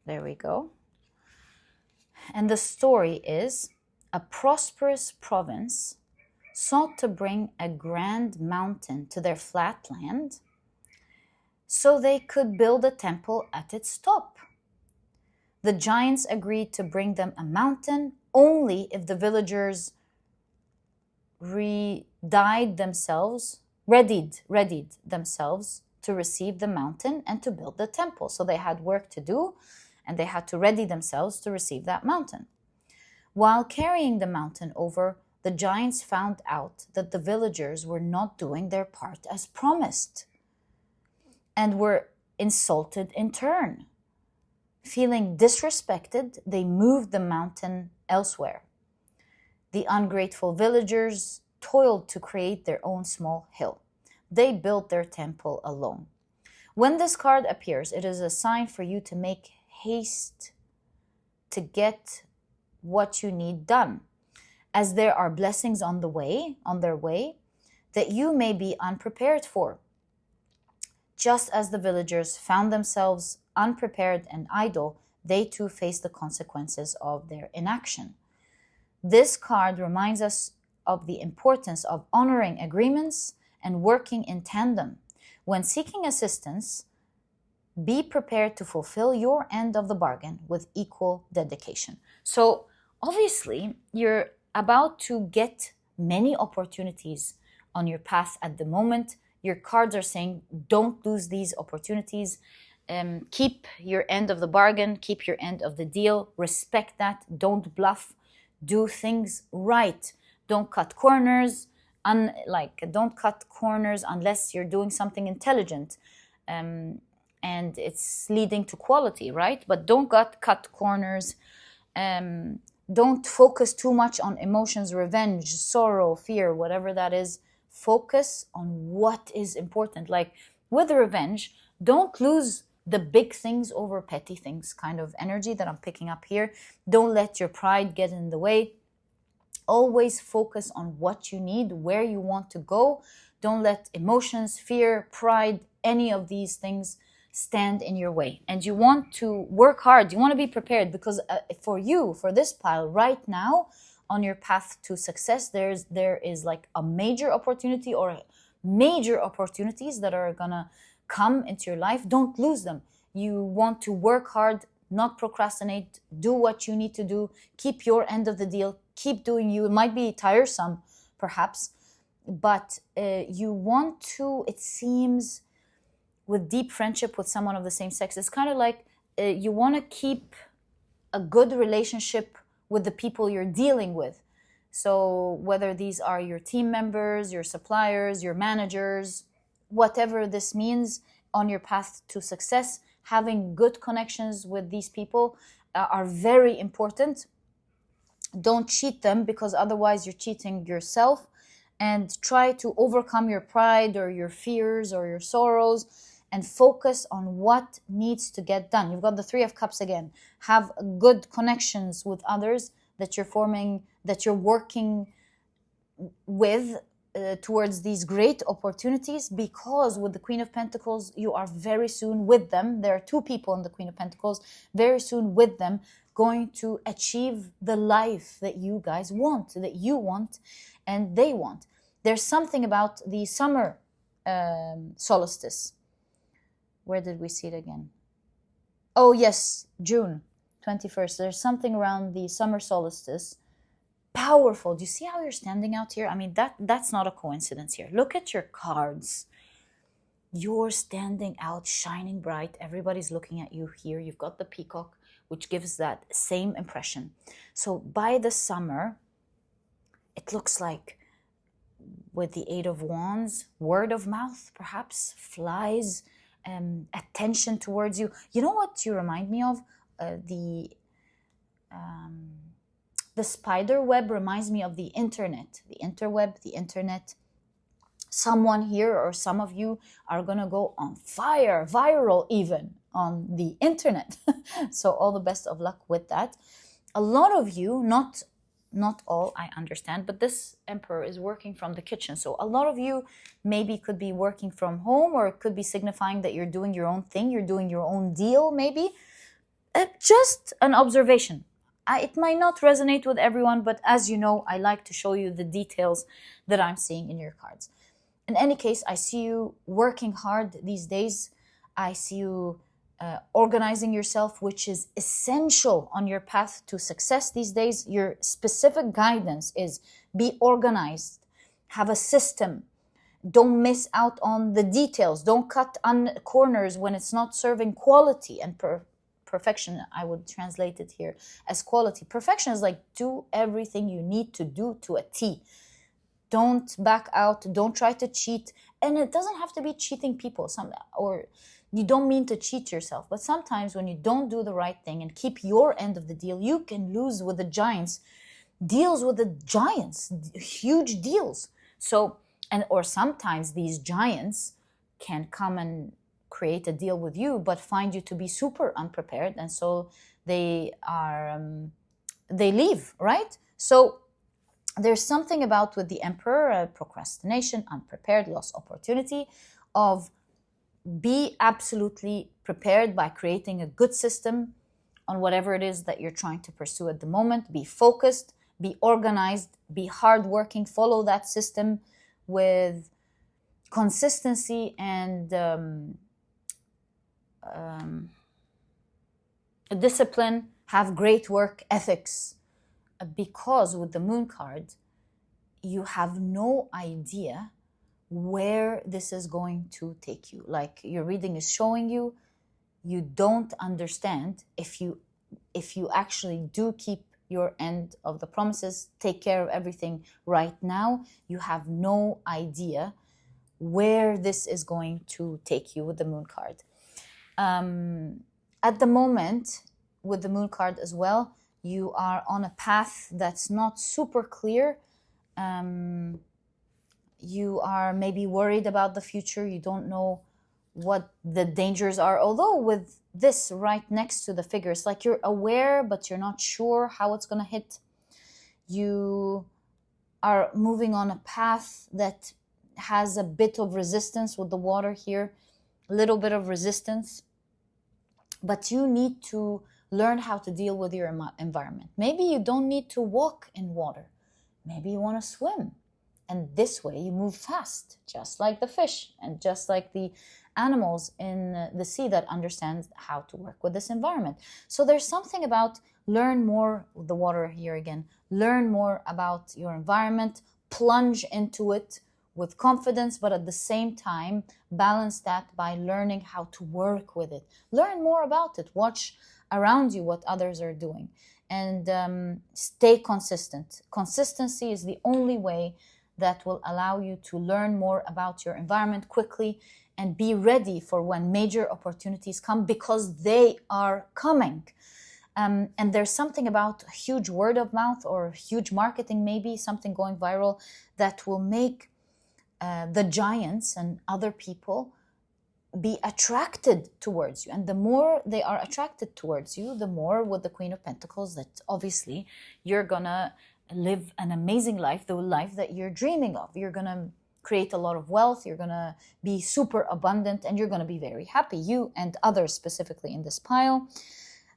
there we go. And the story is, a prosperous province sought to bring a grand mountain to their flat land so they could build a temple at its top. The giants agreed to bring them a mountain only if the villagers readied themselves to receive the mountain and to build the temple. So they had work to do, and they had to ready themselves to receive that mountain. While carrying the mountain over, the giants found out that the villagers were not doing their part as promised and were insulted in turn. Feeling disrespected, they moved the mountain elsewhere. The ungrateful villagers toiled to create their own small hill. They built their temple alone. When this card appears, it is a sign for you to make haste to get what you need done, as there are blessings on their way, that you may be unprepared for. Just as the villagers found themselves unprepared and idle, they too face the consequences of their inaction. This card reminds us of the importance of honoring agreements and working in tandem. When seeking assistance, be prepared to fulfill your end of the bargain with equal dedication. So obviously, you're about to get many opportunities on your path at the moment. Your cards are saying, don't lose these opportunities. Keep your end of the bargain, keep your end of the deal, respect that, don't bluff, do things right. Don't cut corners, don't cut corners unless you're doing something intelligent. And it's leading to quality, right? But don't cut corners. Don't focus too much on emotions, revenge, sorrow, fear, whatever that is. Focus on what is important. Like with revenge, don't lose the big things over petty things kind of energy that I'm picking up here. Don't let your pride get in the way. Always focus on what you need, where you want to go. Don't let emotions, fear, pride, any of these things stand in your way. And you want to work hard. You want to be prepared, because for this pile right now on your path to success, there is like a major opportunity or major opportunities that are gonna come into your life. Don't lose them. You want to work hard, not procrastinate, do what you need to do, keep your end of the deal, keep doing you. It might be tiresome perhaps, but you want to, it seems, with deep friendship with someone of the same sex, it's kind of like you want to keep a good relationship with the people you're dealing with. So whether these are your team members, your suppliers, your managers, whatever this means on your path to success, having good connections with these people are very important. Don't cheat them, because otherwise you're cheating yourself. And try to overcome your pride or your fears or your sorrows and focus on what needs to get done. You've got the Three of Cups again. Have good connections with others that you're forming, that you're working with towards these great opportunities, because with the Queen of Pentacles, you are very soon with them. There are two people in the Queen of Pentacles, very soon with them, going to achieve the life that you guys want, that you want and they want. There's something about the summer solstice. Where did we see it again? Oh yes, June 21st. There's something around the summer solstice. Powerful. Do you see how you're standing out here? I mean, that's not a coincidence here. Look at your cards. You're standing out, shining bright. Everybody's looking at you here. You've got the peacock, which gives that same impression. So by the summer, it looks like, with the Eight of Wands, word of mouth perhaps flies, attention towards you. You know what you remind me of? The spider web reminds me of the internet, the interweb, the internet. Someone here or some of you are going to go on fire, viral even on the internet. So all the best of luck with that. A lot of you, not all, I understand, but this emperor is working from the kitchen. So a lot of you maybe could be working from home, or it could be signifying that you're doing your own thing, you're doing your own deal maybe. Just an observation. It might not resonate with everyone, but as you know, I like to show you the details that I'm seeing in your cards. In any case, I see you working hard these days. I see you organizing yourself, which is essential on your path to success these days. Your specific guidance is be organized, have a system, Don't miss out on the details. Don't cut on corners when it's not serving quality. And perfection, I would translate it here as quality. Perfection is like do everything you need to do to a T. Don't back out. Don't try to cheat. And it doesn't have to be cheating people. Or you don't mean to cheat yourself. But sometimes when you don't do the right thing and keep your end of the deal, you can lose with the giants. Deals with the giants, huge deals. So, or sometimes these giants can come and create a deal with you, but find you to be super unprepared, and so they leave, right? So there's something about with the Emperor, procrastination, unprepared, lost opportunity, of be absolutely prepared by creating a good system on whatever it is that you're trying to pursue at the moment. Be focused, be organized, be hardworking, follow that system with consistency and discipline, have great work ethics. Because with the Moon card, you have no idea where this is going to take you. Like your reading is showing you, you don't understand if you actually do keep your end of the promises, take care of everything right now, you have no idea where this is going to take you with the Moon card. At the moment, with the Moon card as well, you are on a path that's not super clear. You are maybe worried about the future. You don't know what the dangers are. Although with this right next to the figure, it's like you're aware, but you're not sure how it's going to hit. You are moving on a path that has a bit of resistance with the water here, a little bit of resistance. But you need to learn how to deal with your environment. Maybe you don't need to walk in water. Maybe you want to swim. And this way you move fast, just like the fish and just like the animals in the sea that understand how to work with this environment. So there's something about learn more with the water here again. Learn more about your environment, plunge into it with confidence, but at the same time, balance that by learning how to work with it. Learn more about it. Watch around you what others are doing. And stay consistent. Consistency is the only way that will allow you to learn more about your environment quickly and be ready for when major opportunities come, because they are coming. And there's something about huge word of mouth or huge marketing, maybe something going viral, that will make the giants and other people be attracted towards you. And the more they are attracted towards you, the more with the Queen of Pentacles that obviously you're gonna live an amazing life, the life that you're dreaming of. You're gonna create a lot of wealth, you're gonna be super abundant, and you're gonna be very happy, you and others specifically in this pile.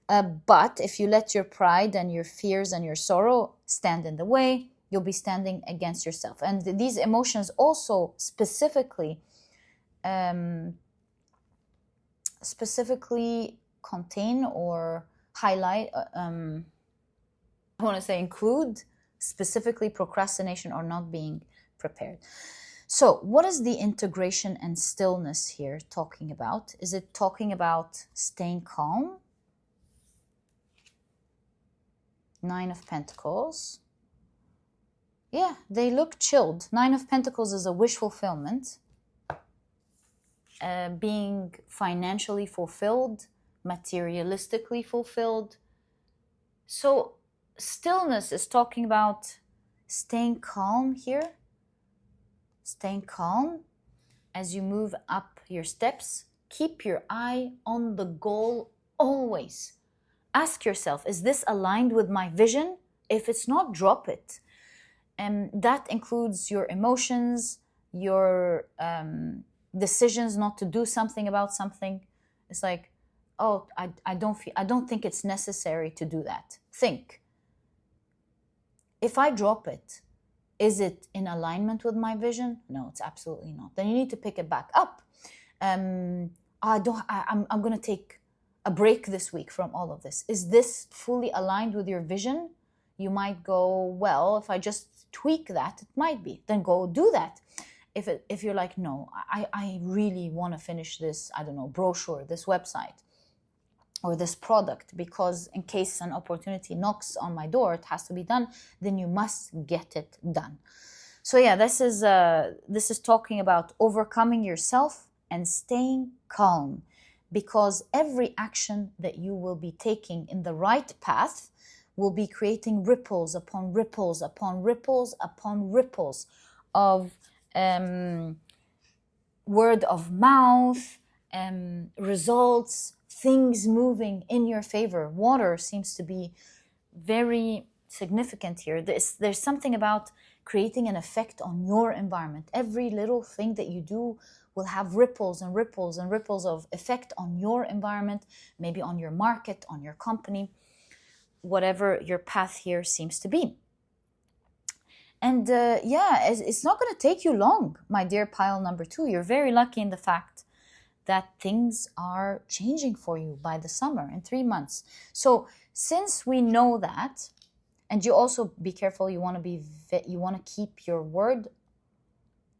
But if you let your pride and your fears and your sorrow stand in the way, you'll be standing against yourself. And these emotions also specifically contain or highlight, I want to say include, specifically procrastination or not being prepared. So what is the integration and stillness here talking about? Is it talking about staying calm? Nine of Pentacles. Yeah, they look chilled. Nine of Pentacles is a wish fulfillment. Being financially fulfilled, materialistically fulfilled. So stillness is talking about staying calm here. Staying calm as you move up your steps. Keep your eye on the goal always. Ask yourself, is this aligned with my vision? If it's not, drop it. And that includes your emotions, your decisions not to do something about something. It's like, oh, I don't think it's necessary to do that. Think. If I drop it, is it in alignment with my vision? No, it's absolutely not. Then you need to pick it back up. I'm going to take a break this week from all of this. Is this fully aligned with your vision? You might go, well, if I just tweak that, it might be. Then go do that. if you're like, no, I really want to finish this, I don't know, brochure, this website, or this product, because in case an opportunity knocks on my door, it has to be done, then you must get it done. So yeah, this is talking about overcoming yourself and staying calm, because every action that you will be taking in the right path will be creating ripples upon ripples upon ripples upon ripples of word of mouth, results, things moving in your favor. Water seems to be very significant here. There's something about creating an effect on your environment. Every little thing that you do will have ripples and ripples and ripples of effect on your environment, maybe on your market, on your company, whatever your path here seems to be. And it's not going to take you long, my dear pile number 2. You're very lucky in the fact that things are changing for you by the summer, in 3 months. So since we know that, and you also be careful, you want to keep your word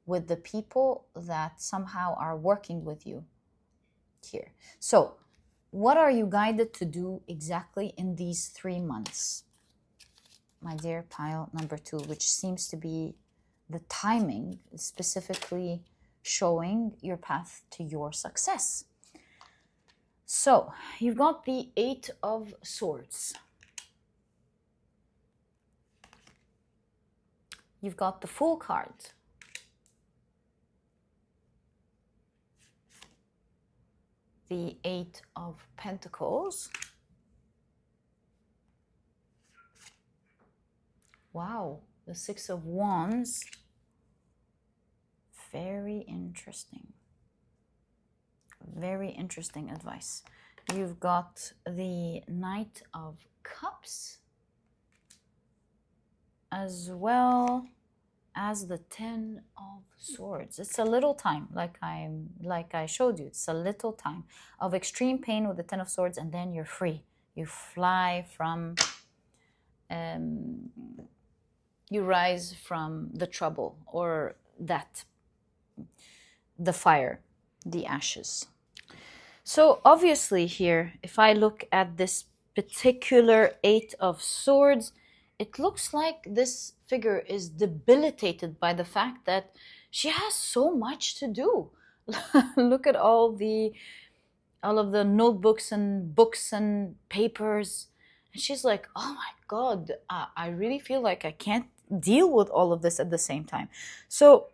with the people that somehow are working with you here. So what are you guided to do exactly in these 3 months, my dear pile number 2, which seems to be the timing, specifically showing your path to your success? So you've got the 8 of Swords. You've got the Fool card. The 8 of Pentacles. Wow, the 6 of Wands. Very interesting. Very interesting advice. You've got the Knight of Cups, as well as the 10 of Swords. It's a little time, like I showed you. It's a little time of extreme pain with the 10 of Swords, and then you're free. You fly from, you rise from the trouble, or the fire, the ashes. So obviously here, if I look at this particular 8 of Swords, it looks like this figure is debilitated by the fact that she has so much to do. Look at all of the notebooks and books and papers. And she's like, oh my God, I really feel like I can't deal with all of this at the same time. So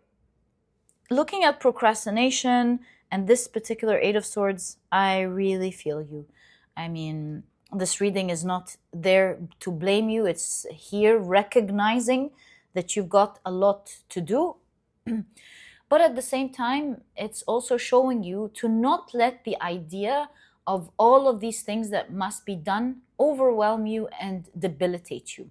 looking at procrastination and this particular 8 of Swords, I really feel you. I mean, this reading is not there to blame you. It's here recognizing that you've got a lot to do. But at the same time, it's also showing you to not let the idea of all of these things that must be done overwhelm you and debilitate you.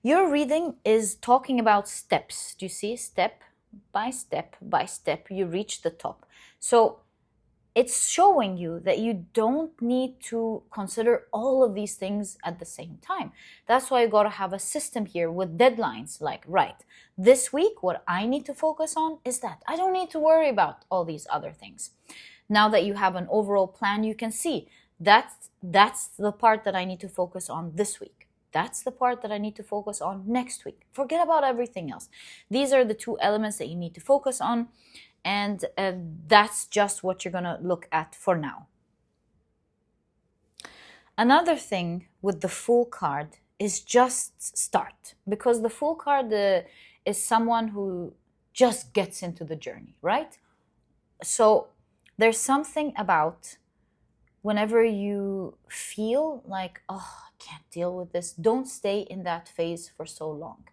Your reading is talking about steps. Do you see? Step by step by step, you reach the top. So it's showing you that you don't need to consider all of these things at the same time. That's why you got to have a system here with deadlines. Like, right, this week, what I need to focus on is that. I don't need to worry about all these other things. Now that you have an overall plan, you can see that's the part that I need to focus on this week. That's the part that I need to focus on next week. Forget about everything else. These are the 2 elements that you need to focus on. And that's just what you're going to look at for now. Another thing with the Fool card is just start. Because the Fool card is someone who just gets into the journey, right? So there's something about whenever you feel like, oh, I can't deal with this, don't stay in that phase for so long.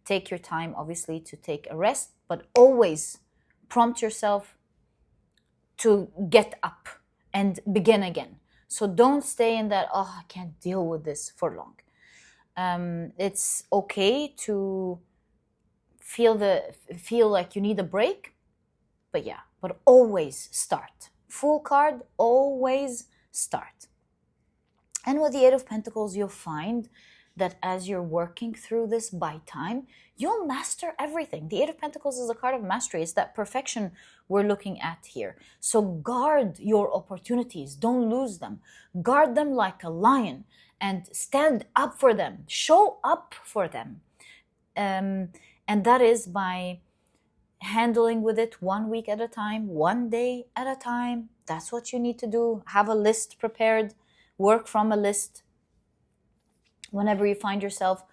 Take your time, obviously, to take a rest, but always prompt yourself to get up and begin again. So don't stay in that, oh, I can't deal with this for long. It's okay to feel like you need a break, but always start. Fool card, always start. And with the 8 of Pentacles, you'll find that as you're working through this by time, you'll master everything. The Eight of Pentacles is a card of mastery. It's that perfection we're looking at here. So guard your opportunities. Don't lose them. Guard them like a lion and stand up for them. Show up for them. And that is by handling with it 1 week at a time, 1 day at a time. That's what you need to do. Have a list prepared. Work from a list. Whenever you find yourself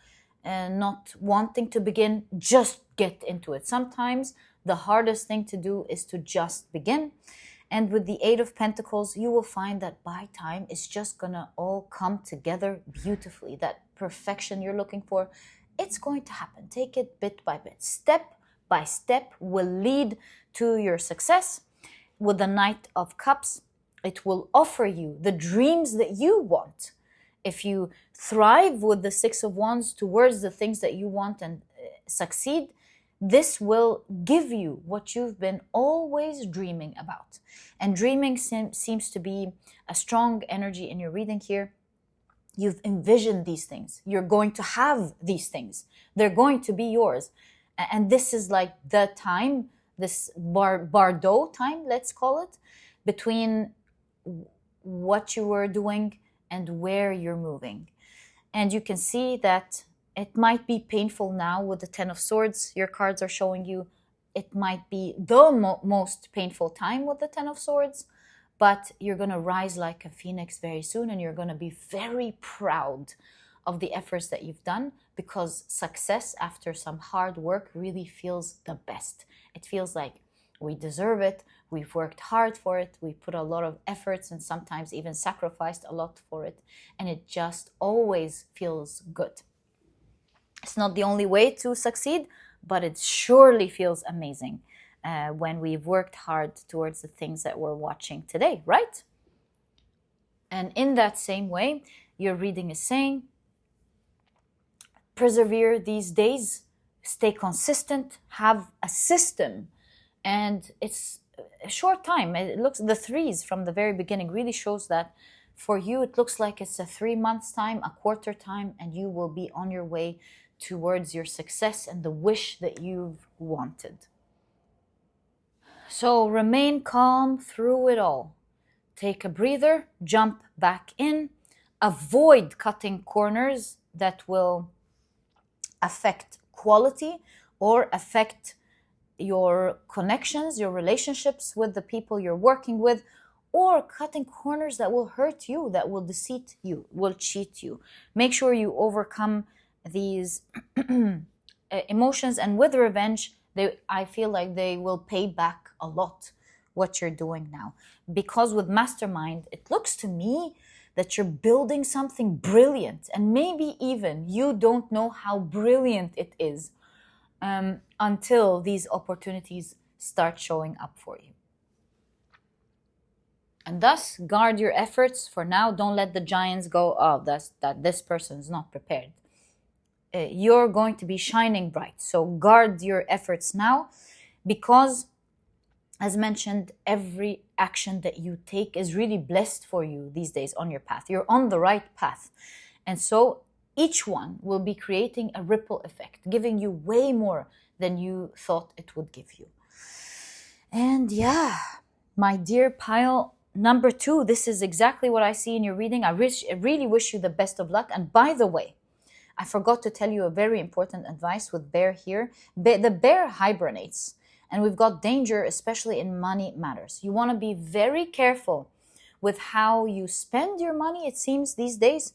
not wanting to begin, just get into it. Sometimes the hardest thing to do is to just begin. And with the Eight of Pentacles, you will find that by time, it's just gonna all come together beautifully. That perfection you're looking for, it's going to happen. Take it bit by bit. Step by step will lead to your success. With the Knight of Cups, it will offer you the dreams that you want. If you thrive with the Six of Wands towards the things that you want and succeed, this will give you what you've been always dreaming about. And dreaming seems to be a strong energy in your reading here. You've envisioned these things. You're going to have these things. They're going to be yours. And this is like the time, this Bardo time, let's call it, between what you were doing and where you're moving. And you can see that it might be painful now with the Ten of Swords. Your cards are showing you it might be the most painful time with the Ten of Swords, but you're going to rise like a phoenix very soon, and you're going to be very proud of the efforts that you've done, because success after some hard work really feels the best. It feels like we deserve it. We've worked hard for it. We put a lot of efforts and sometimes even sacrificed a lot for it. And it just always feels good. It's not the only way to succeed, but it surely feels amazing when we've worked hard towards the things that we're watching today, right? And in that same way, your reading is saying, persevere these days, stay consistent, have a system. And it's a short time. It looks, the threes from the very beginning really shows that for you, it looks like it's a 3 months time, a quarter time, and you will be on your way towards your success and the wish that you've wanted. So remain calm through it all. Take a breather, jump back in, avoid cutting corners that will affect quality or affect your connections, your relationships with the people you're working with, or cutting corners that will hurt you, that will deceive you, will cheat you. Make sure you overcome these emotions, and with revenge, I feel like they will pay back a lot what you're doing now. Because with Mastermind, it looks to me that you're building something brilliant, and maybe even you don't know how brilliant it is until these opportunities start showing up for you. And thus, guard your efforts for now. Don't let the giants go, oh, that this person is not prepared. You're going to be shining bright. So guard your efforts now, because, as mentioned, every action that you take is really blessed for you these days on your path. You're on the right path. And so each one will be creating a ripple effect, giving you way more than you thought it would give you. And yeah, my dear pile number 2, this is exactly what I see in your reading. I really wish you the best of luck. And by the way, I forgot to tell you a very important advice with Bear here. The bear hibernates, and we've got danger, especially in money matters. You want to be very careful with how you spend your money, it seems, these days.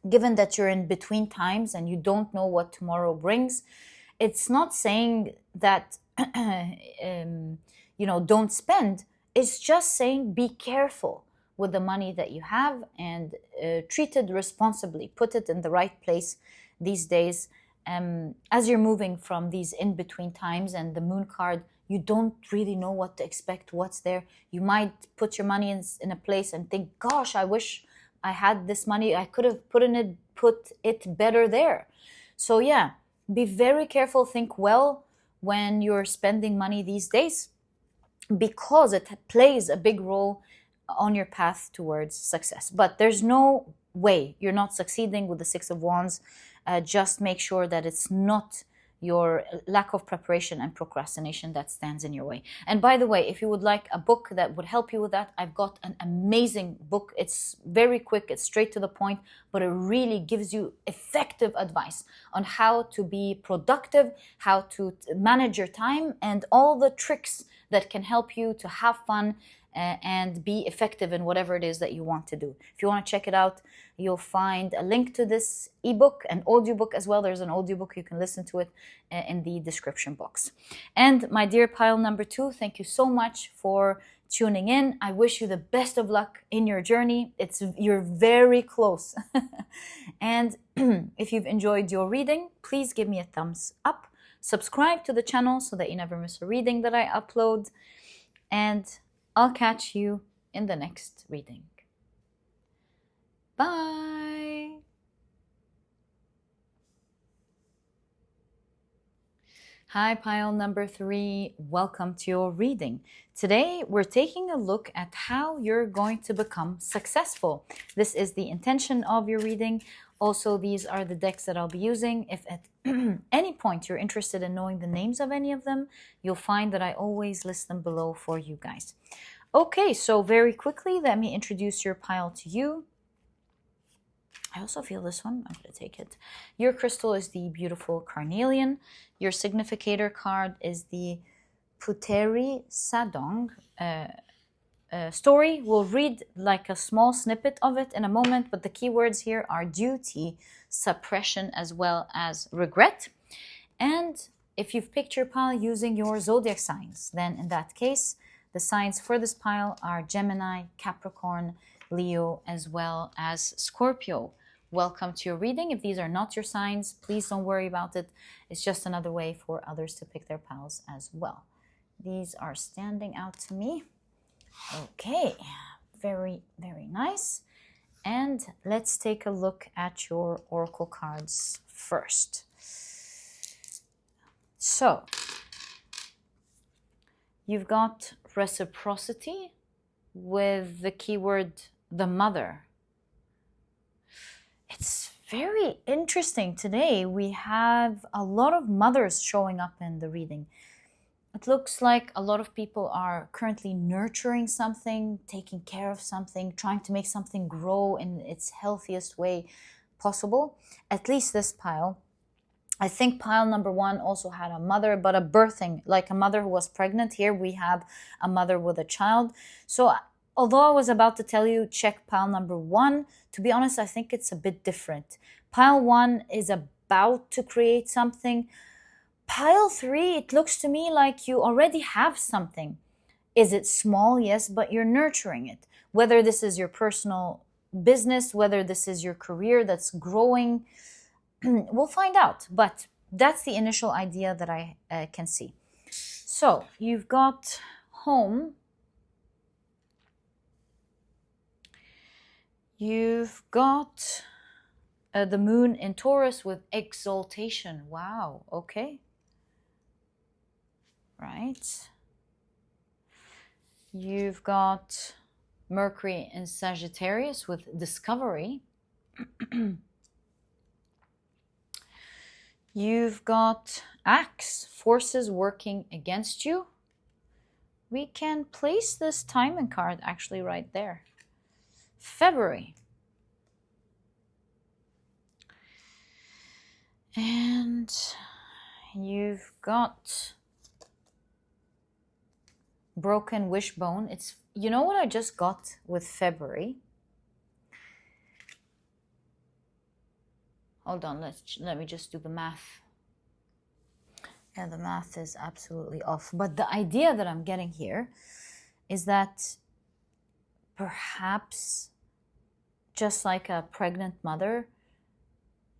Given that you're in between times and you don't know what tomorrow brings, it's not saying that, don't spend. It's just saying be careful with the money that you have and treat it responsibly. Put it in the right place these days. As you're moving from these in-between times, and the moon card, you don't really know what to expect, what's there. You might put your money in a place and think, gosh, I wish I had this money. I could have put it better there. So yeah, be very careful. Think well when you're spending money these days, because it plays a big role on your path towards success. But there's no way. You're not succeeding with the Six of Wands. Just make sure that it's not your lack of preparation and procrastination that stands in your way. And by the way, if you would like a book that would help you with that, I've got an amazing book. It's very quick, it's straight to the point, but it really gives you effective advice on how to be productive, how to manage your time, and all the tricks that can help you to have fun and be effective in whatever it is that you want to do. If you want to check it out, you'll find a link to this ebook, an audiobook as well. There's an audiobook, you can listen to it in the description box. And my dear pile number 2, thank you so much for tuning in. I wish you the best of luck in your journey. You're very close. And if you've enjoyed your reading, please give me a thumbs up. Subscribe to the channel so that you never miss a reading that I upload. And I'll catch you in the next reading. Bye! Hi, pile number 3. Welcome to your reading. Today, we're taking a look at how you're going to become successful. This is the intention of your reading. Also, these are the decks that I'll be using. If at any point you're interested in knowing the names of any of them, you'll find that I always list them below for you guys. Okay, so very quickly, let me introduce your pile to you. I also feel this one. I'm going to take it. Your crystal is the beautiful Carnelian. Your significator card is the Puteri Sadong story. We'll read like a small snippet of it in a moment, but the keywords here are duty, suppression, as well as regret. And if you've picked your pile using your zodiac signs, then in that case, the signs for this pile are Gemini, Capricorn, Leo, as well as Scorpio. Welcome to your reading. If these are not your signs, please don't worry about it. It's just another way for others to pick their piles as well. These are standing out to me. Okay, very, very nice. And let's take a look at your oracle cards first. So, you've got reciprocity with the keyword the mother. It's very interesting today. We have a lot of mothers showing up in the reading. It looks like a lot of people are currently nurturing something, taking care of something, trying to make something grow in its healthiest way possible. At least this pile. I think pile number 1 also had a mother, but a birthing, like a mother who was pregnant. Here we have a mother with a child. So although I was about to tell you, check pile number 1, to be honest, I think it's a bit different. Pile 1 is about to create something. Pile 3, it looks to me like you already have something. Is it small? Yes, but you're nurturing it. Whether this is your personal business, whether this is your career that's growing, we'll find out. But that's the initial idea that I can see. So you've got home. You've got the moon in Taurus with exaltation. Wow, okay. Right. You've got Mercury in Sagittarius with discovery. You've got Axe, forces working against you. We can place this timing card actually right there. February. And you've got broken wishbone. It's, you know what I just got with February? Hold on, let me just do the math. Yeah, the math is absolutely off. But the idea that I'm getting here is that perhaps just like a pregnant mother,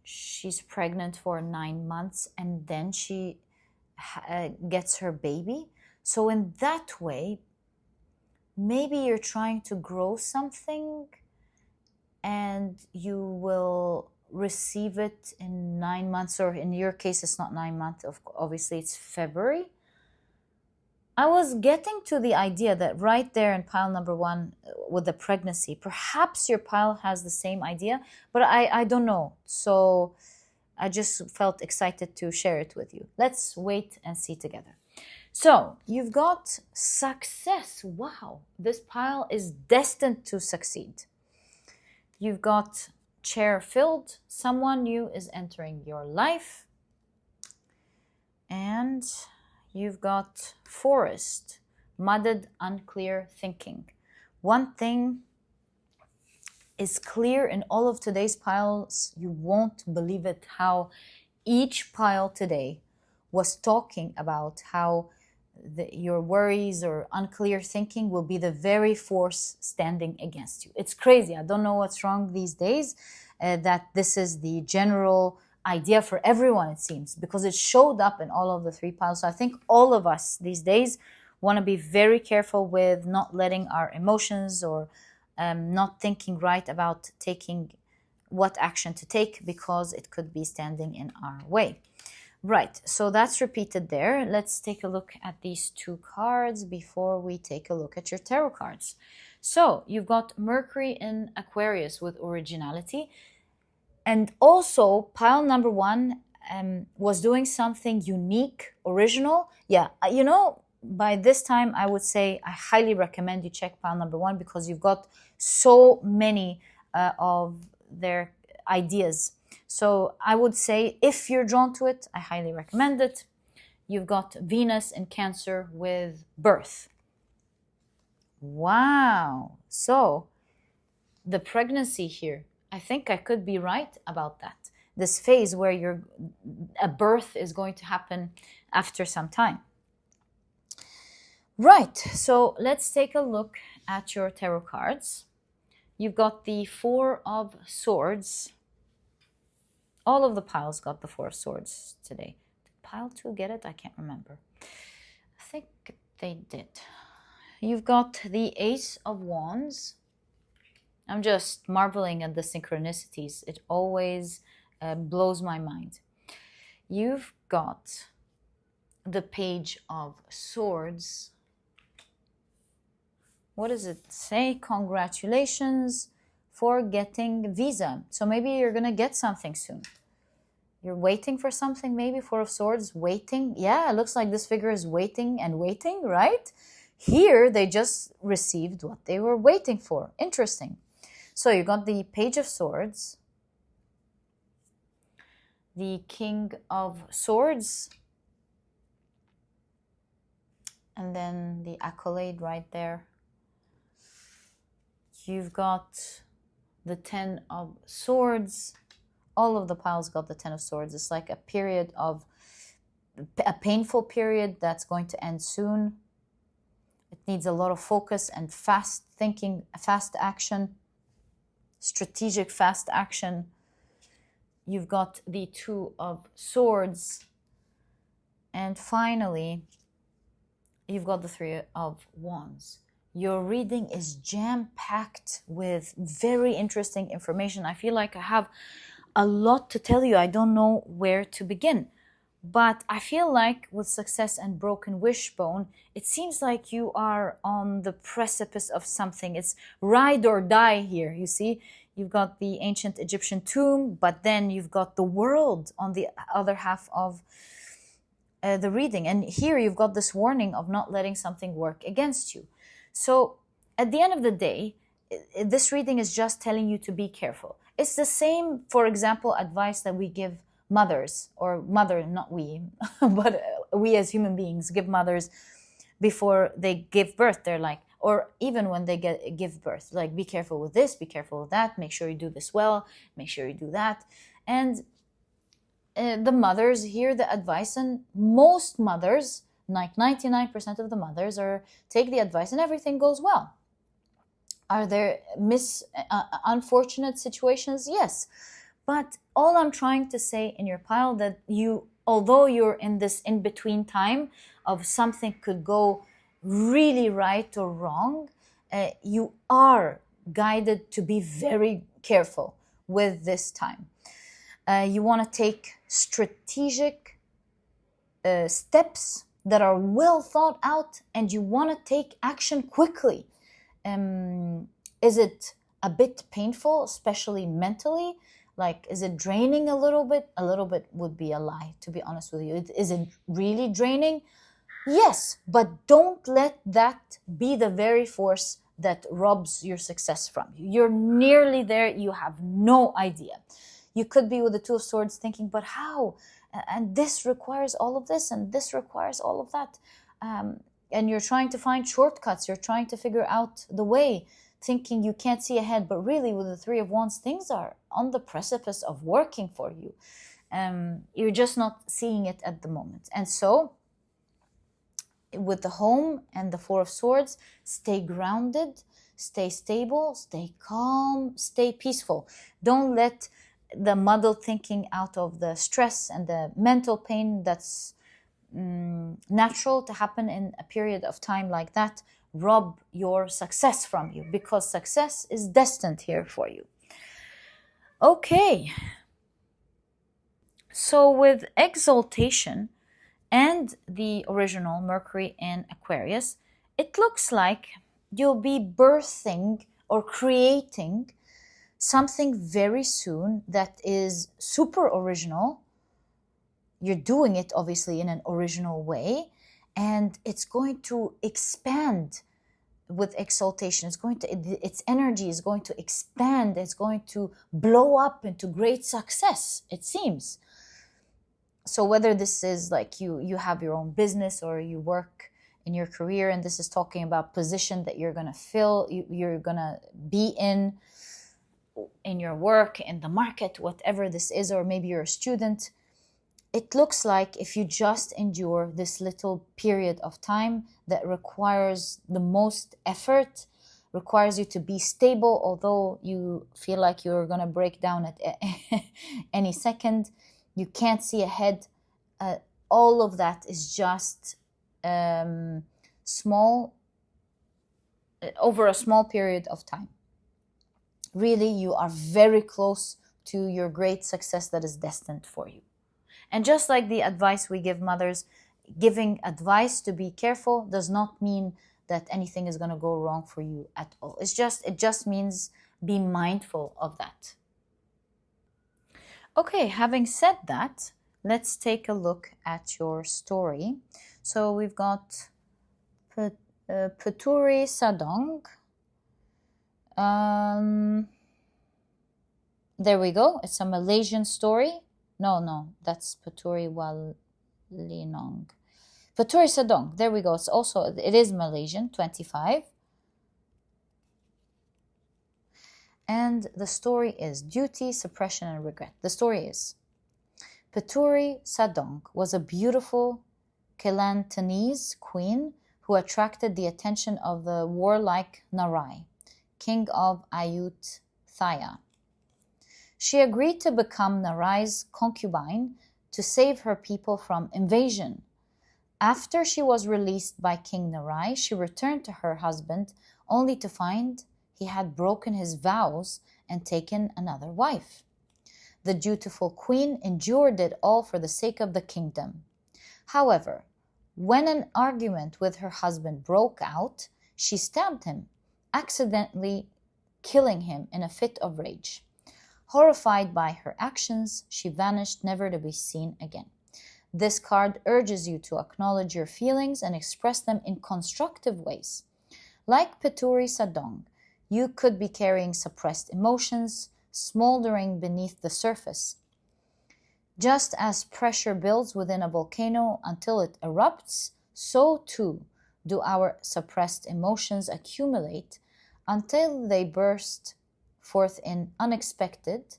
she's pregnant for 9 months and then she gets her baby. So in that way, maybe you're trying to grow something and you will receive it in 9 months, or in your case, it's not 9 months, obviously it's February. I was getting to the idea that right there in pile number 1 with the pregnancy, perhaps your pile has the same idea, but I don't know. So I just felt excited to share it with you. Let's wait and see together. So you've got success. Wow, this pile is destined to succeed. You've got chair filled. Someone new is entering your life. And you've got forest, mudded, unclear thinking. One thing is clear in all of today's piles. You won't believe it, how each pile today was talking about how your worries or unclear thinking will be the very force standing against you. It's crazy. I don't know what's wrong these days, that this is the general idea for everyone, it seems, because it showed up in all of the 3 piles. So I think all of us these days want to be very careful with not letting our emotions or not thinking right about taking what action to take, because it could be standing in our way. Right, so that's repeated there. Let's take a look at these 2 cards before we take a look at your tarot cards. So you've got Mercury in Aquarius with originality. And also pile number 1 was doing something unique, original. Yeah, by this time I would say I highly recommend you check pile number 1, because you've got so many of their ideas. So I would say if you're drawn to it, I highly recommend it. You've got Venus in Cancer with birth. Wow. So the pregnancy here, I think I could be right about that. This phase where a birth is going to happen after some time. Right, so let's take a look at your tarot cards. You've got the 4 of Swords. All of the piles got the 4 of Swords today. Did pile 2 get it? I can't remember. I think they did. You've got the Ace of Wands. I'm just marveling at the synchronicities. It always blows my mind. You've got the Page of Swords. What does it say? Congratulations for getting visa. So maybe you're going to get something soon. You're waiting for something, maybe. 4 of Swords, waiting. Yeah, it looks like this figure is waiting and waiting, right? Here, they just received what they were waiting for. Interesting. So you got the Page of Swords, the King of Swords, and then the accolade right there. You've got the 10 of Swords. All of the piles got the 10 of Swords. It's like a painful period that's going to end soon. It needs a lot of focus and fast thinking, fast action, strategic fast action. You've got the 2 of Swords. And finally, you've got the 3 of Wands. Your reading is jam-packed with very interesting information. I feel like I have a lot to tell you. I don't know where to begin. But I feel like with Success and Broken Wishbone, it seems like you are on the precipice of something. It's ride or die here, you see. You've got the ancient Egyptian tomb, but then you've got the world on the other half of the reading. And here you've got this warning of not letting something work against you. So at the end of the day, this reading is just telling you to be careful. It's the same, for example, advice that we give mothers, or not we, but we as human beings give mothers before they give birth. They're like, or even when they give birth, like, be careful with this, be careful with that, make sure you do this well, make sure you do that. And the mothers hear the advice, and most mothers, like 99% of the mothers, take the advice and everything goes well. Are there unfortunate situations? Yes. But all I'm trying to say in your pile, that although you're in this in-between time of something could go really right or wrong, you are guided to be very careful with this time. You want to take strategic steps that are well thought out and you want to take action quickly. Is it a bit painful, especially mentally? Like, is it draining a little bit? A little bit would be a lie, to be honest with you. Is it really draining? Yes, but don't let that be the very force that robs your success from you. You're nearly there. You have no idea. You could be with the Two of Swords thinking, but how? And this requires all of this, and this requires all of that. And you're trying to find shortcuts. You're trying to figure out the way, thinking you can't see ahead. But really, with the Three of Wands, things are on the precipice of working for you. You're just not seeing it at the moment. And so, with the Home and the Four of Swords, stay grounded, stay stable, stay calm, stay peaceful. Don't let the muddled thinking out of the stress and the mental pain that's natural to happen in a period of time like that rob your success from you, because success is destined here for you. Okay. So with exaltation and the original Mercury in Aquarius, it looks like you'll be birthing or creating something very soon that is super original. You're doing it obviously in an original way, and it's going to expand with exaltation. Its energy is going to expand. It's going to blow up into great success, it seems. So whether this is like you have your own business or you work in your career, and this is talking about position that you're going to fill, you're going to be in your work, in the market, whatever this is, or maybe you're a student. It looks like if you just endure this little period of time that requires the most effort, requires you to be stable, although you feel like you're going to break down at any second, you can't see ahead. All of that is just small, over a small period of time. Really, you are very close to your great success that is destined for you. And just like the advice we give mothers, giving advice to be careful does not mean that anything is going to go wrong for you at all. It just means be mindful of that. Okay, having said that, let's take a look at your story. So we've got Puturi Sadong. There we go. It's a Malaysian story. No, that's Puturi Walinong. Puturi Sadong. There we go. It is Malaysian, 25. And the story is duty, suppression, and regret. The story is Puturi Sadong was a beautiful Kelantanese queen who attracted the attention of the warlike Narai, king of Ayutthaya. She agreed to become Narai's concubine to save her people from invasion. After she was released by King Narai, she returned to her husband only to find he had broken his vows and taken another wife. The dutiful queen endured it all for the sake of the kingdom. However, when an argument with her husband broke out, she stabbed him, accidentally killing him in a fit of rage. Horrified by her actions, she vanished, never to be seen again. This card urges you to acknowledge your feelings and express them in constructive ways. Like Puturi Sadong, you could be carrying suppressed emotions, smoldering beneath the surface. Just as pressure builds within a volcano until it erupts, so too do our suppressed emotions accumulate until they burst forth in unexpected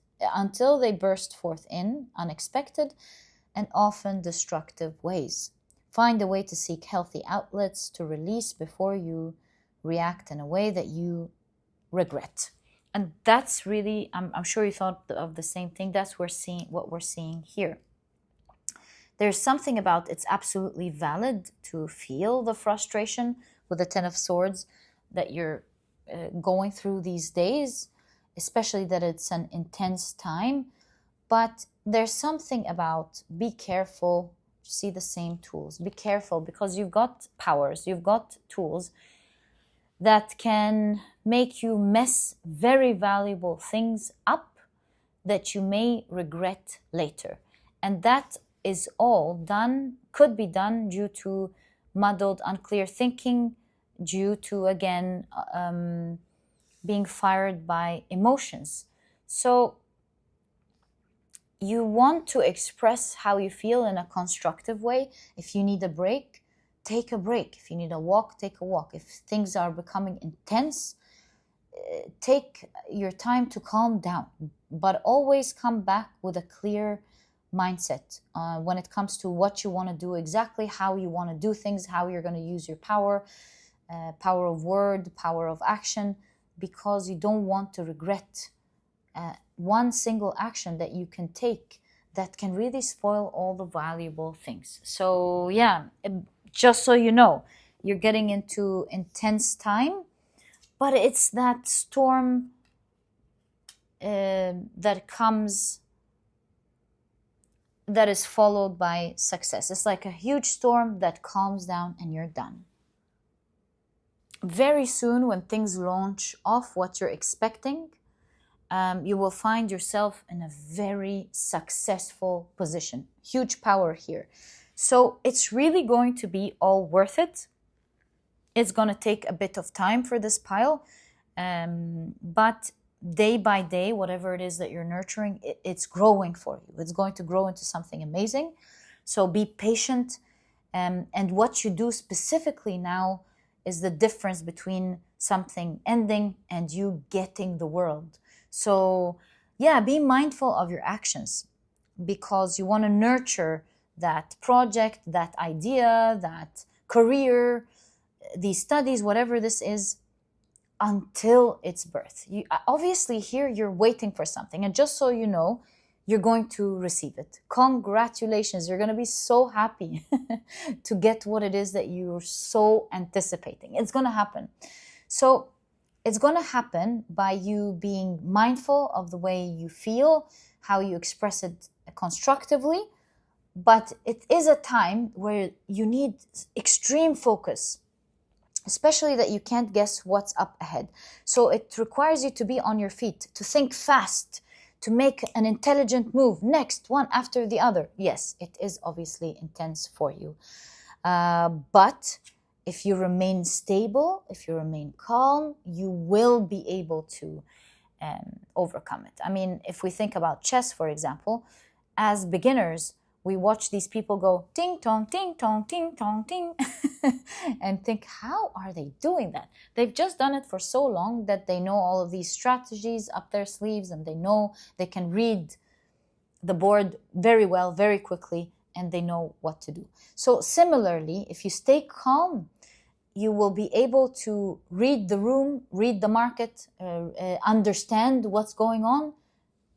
and often destructive ways. Find a way to seek healthy outlets to release before you react in a way that you regret. And that's really, I'm sure you thought of the same thing. That's what we're seeing here. There's something about it's absolutely valid to feel the frustration with the Ten of Swords that you're going through these days, especially that it's an intense time. But there's something about be careful, see the same tools. Be careful, because you've got powers, you've got tools that can make you mess very valuable things up that you may regret later. And that is all done, could be done due to muddled, unclear thinking, due to, again, being fired by emotions. So you want to express how you feel in a constructive way. If you need a break, take a break. If you need a walk, take a walk. If things are becoming intense, take your time to calm down, but always come back with a clear mindset when it comes to what you want to do, exactly how you want to do things, how you're going to use your power, power of word, power of action, because you don't want to regret one single action that you can take that can really spoil all the valuable things. So yeah, just so you know, you're getting into intense time, but it's that storm that comes, that is followed by success. It's like a huge storm that calms down and you're done. Very soon, when things launch off what you're expecting, you will find yourself in a very successful position. Huge power here. So it's really going to be all worth it. It's going to take a bit of time for this pile, but day by day, whatever it is that you're nurturing, it's growing for you. It's going to grow into something amazing. So be patient. And what you do specifically now is the difference between something ending and you getting the world. So yeah, be mindful of your actions, because you want to nurture that project, that idea, that career, these studies, whatever this is, until its birth. Obviously here you're waiting for something, and just so you know, you're going to receive it. Congratulations, you're going to be so happy to get what it is that you're so anticipating. It's going to happen. So it's going to happen by you being mindful of the way you feel, how you express it constructively. But it is a time where you need extreme focus, especially that you can't guess what's up ahead. So it requires you to be on your feet, to think fast, to make an intelligent move, next one after the other. Yes, it is obviously intense for you. But if you remain stable, if you remain calm, you will be able to overcome it. I mean, if we think about chess, for example, as beginners, we watch these people go ting tong, ting tong, ting tong, ting, and think, how are they doing that? They've just done it for so long that they know all of these strategies up their sleeves, and they know they can read the board very well, very quickly, and they know what to do. So similarly, if you stay calm, you will be able to read the room, read the market, understand what's going on.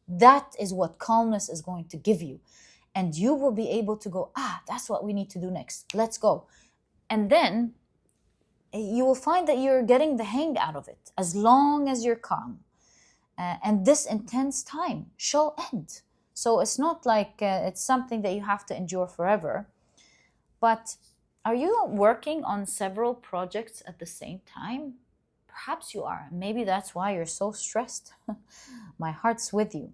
That is what calmness is going to give you. And you will be able to go, that's what we need to do next. Let's go. And then you will find that you're getting the hang out of it as long as you're calm. And this intense time shall end. So it's not like it's something that you have to endure forever. But are you working on several projects at the same time? Perhaps you are. Maybe that's why you're so stressed. My heart's with you.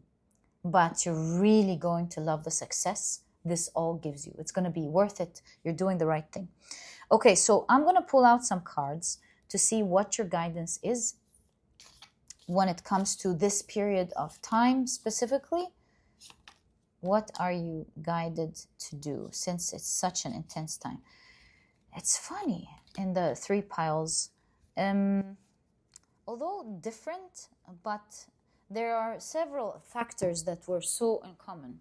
But you're really going to love the success this all gives you. It's going to be worth it. You're doing the right thing. Okay, so I'm going to pull out some cards to see what your guidance is when it comes to this period of time specifically. What are you guided to do since it's such an intense time? It's funny in the three piles, although different, but there are several factors that were so in common.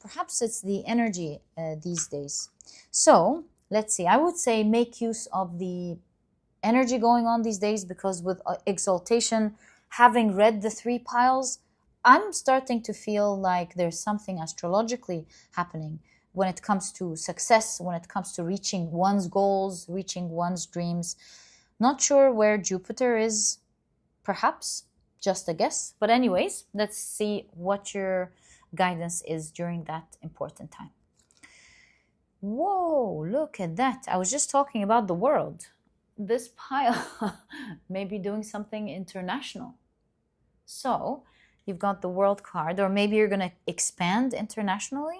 Perhaps it's the energy these days. So let's see, I would say make use of the energy going on these days, because with exaltation, having read the three piles, I'm starting to feel like there's something astrologically happening when it comes to success, when it comes to reaching one's goals, reaching one's dreams. Not sure where Jupiter is, perhaps, just a guess. But anyways, let's see what your guidance is during that important time. Whoa, look at that. I was just talking about the world. This pile may be doing something international. So you've got the world card, or maybe you're going to expand internationally.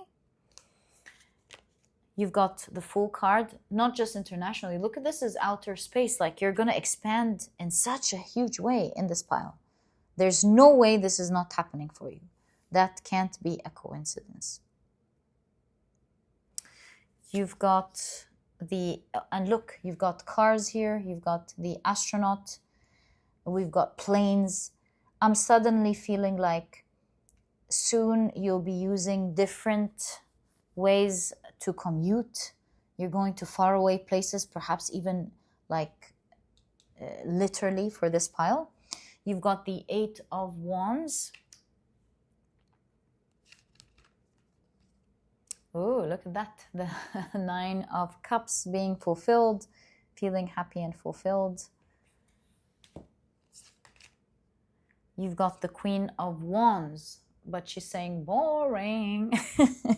You've got the full card, not just internationally. Look at this as outer space. Like you're going to expand in such a huge way in this pile. There's no way this is not happening for you. That can't be a coincidence. You've got and look, you've got cars here. You've got the astronaut. We've got planes. I'm suddenly feeling like soon you'll be using different ways to commute. You're going to faraway places, perhaps even like literally for this pile. You've got the 8 of Wands. Oh, look at that. The 9 of Cups being fulfilled, feeling happy and fulfilled. You've got the Queen of Wands, but she's saying boring.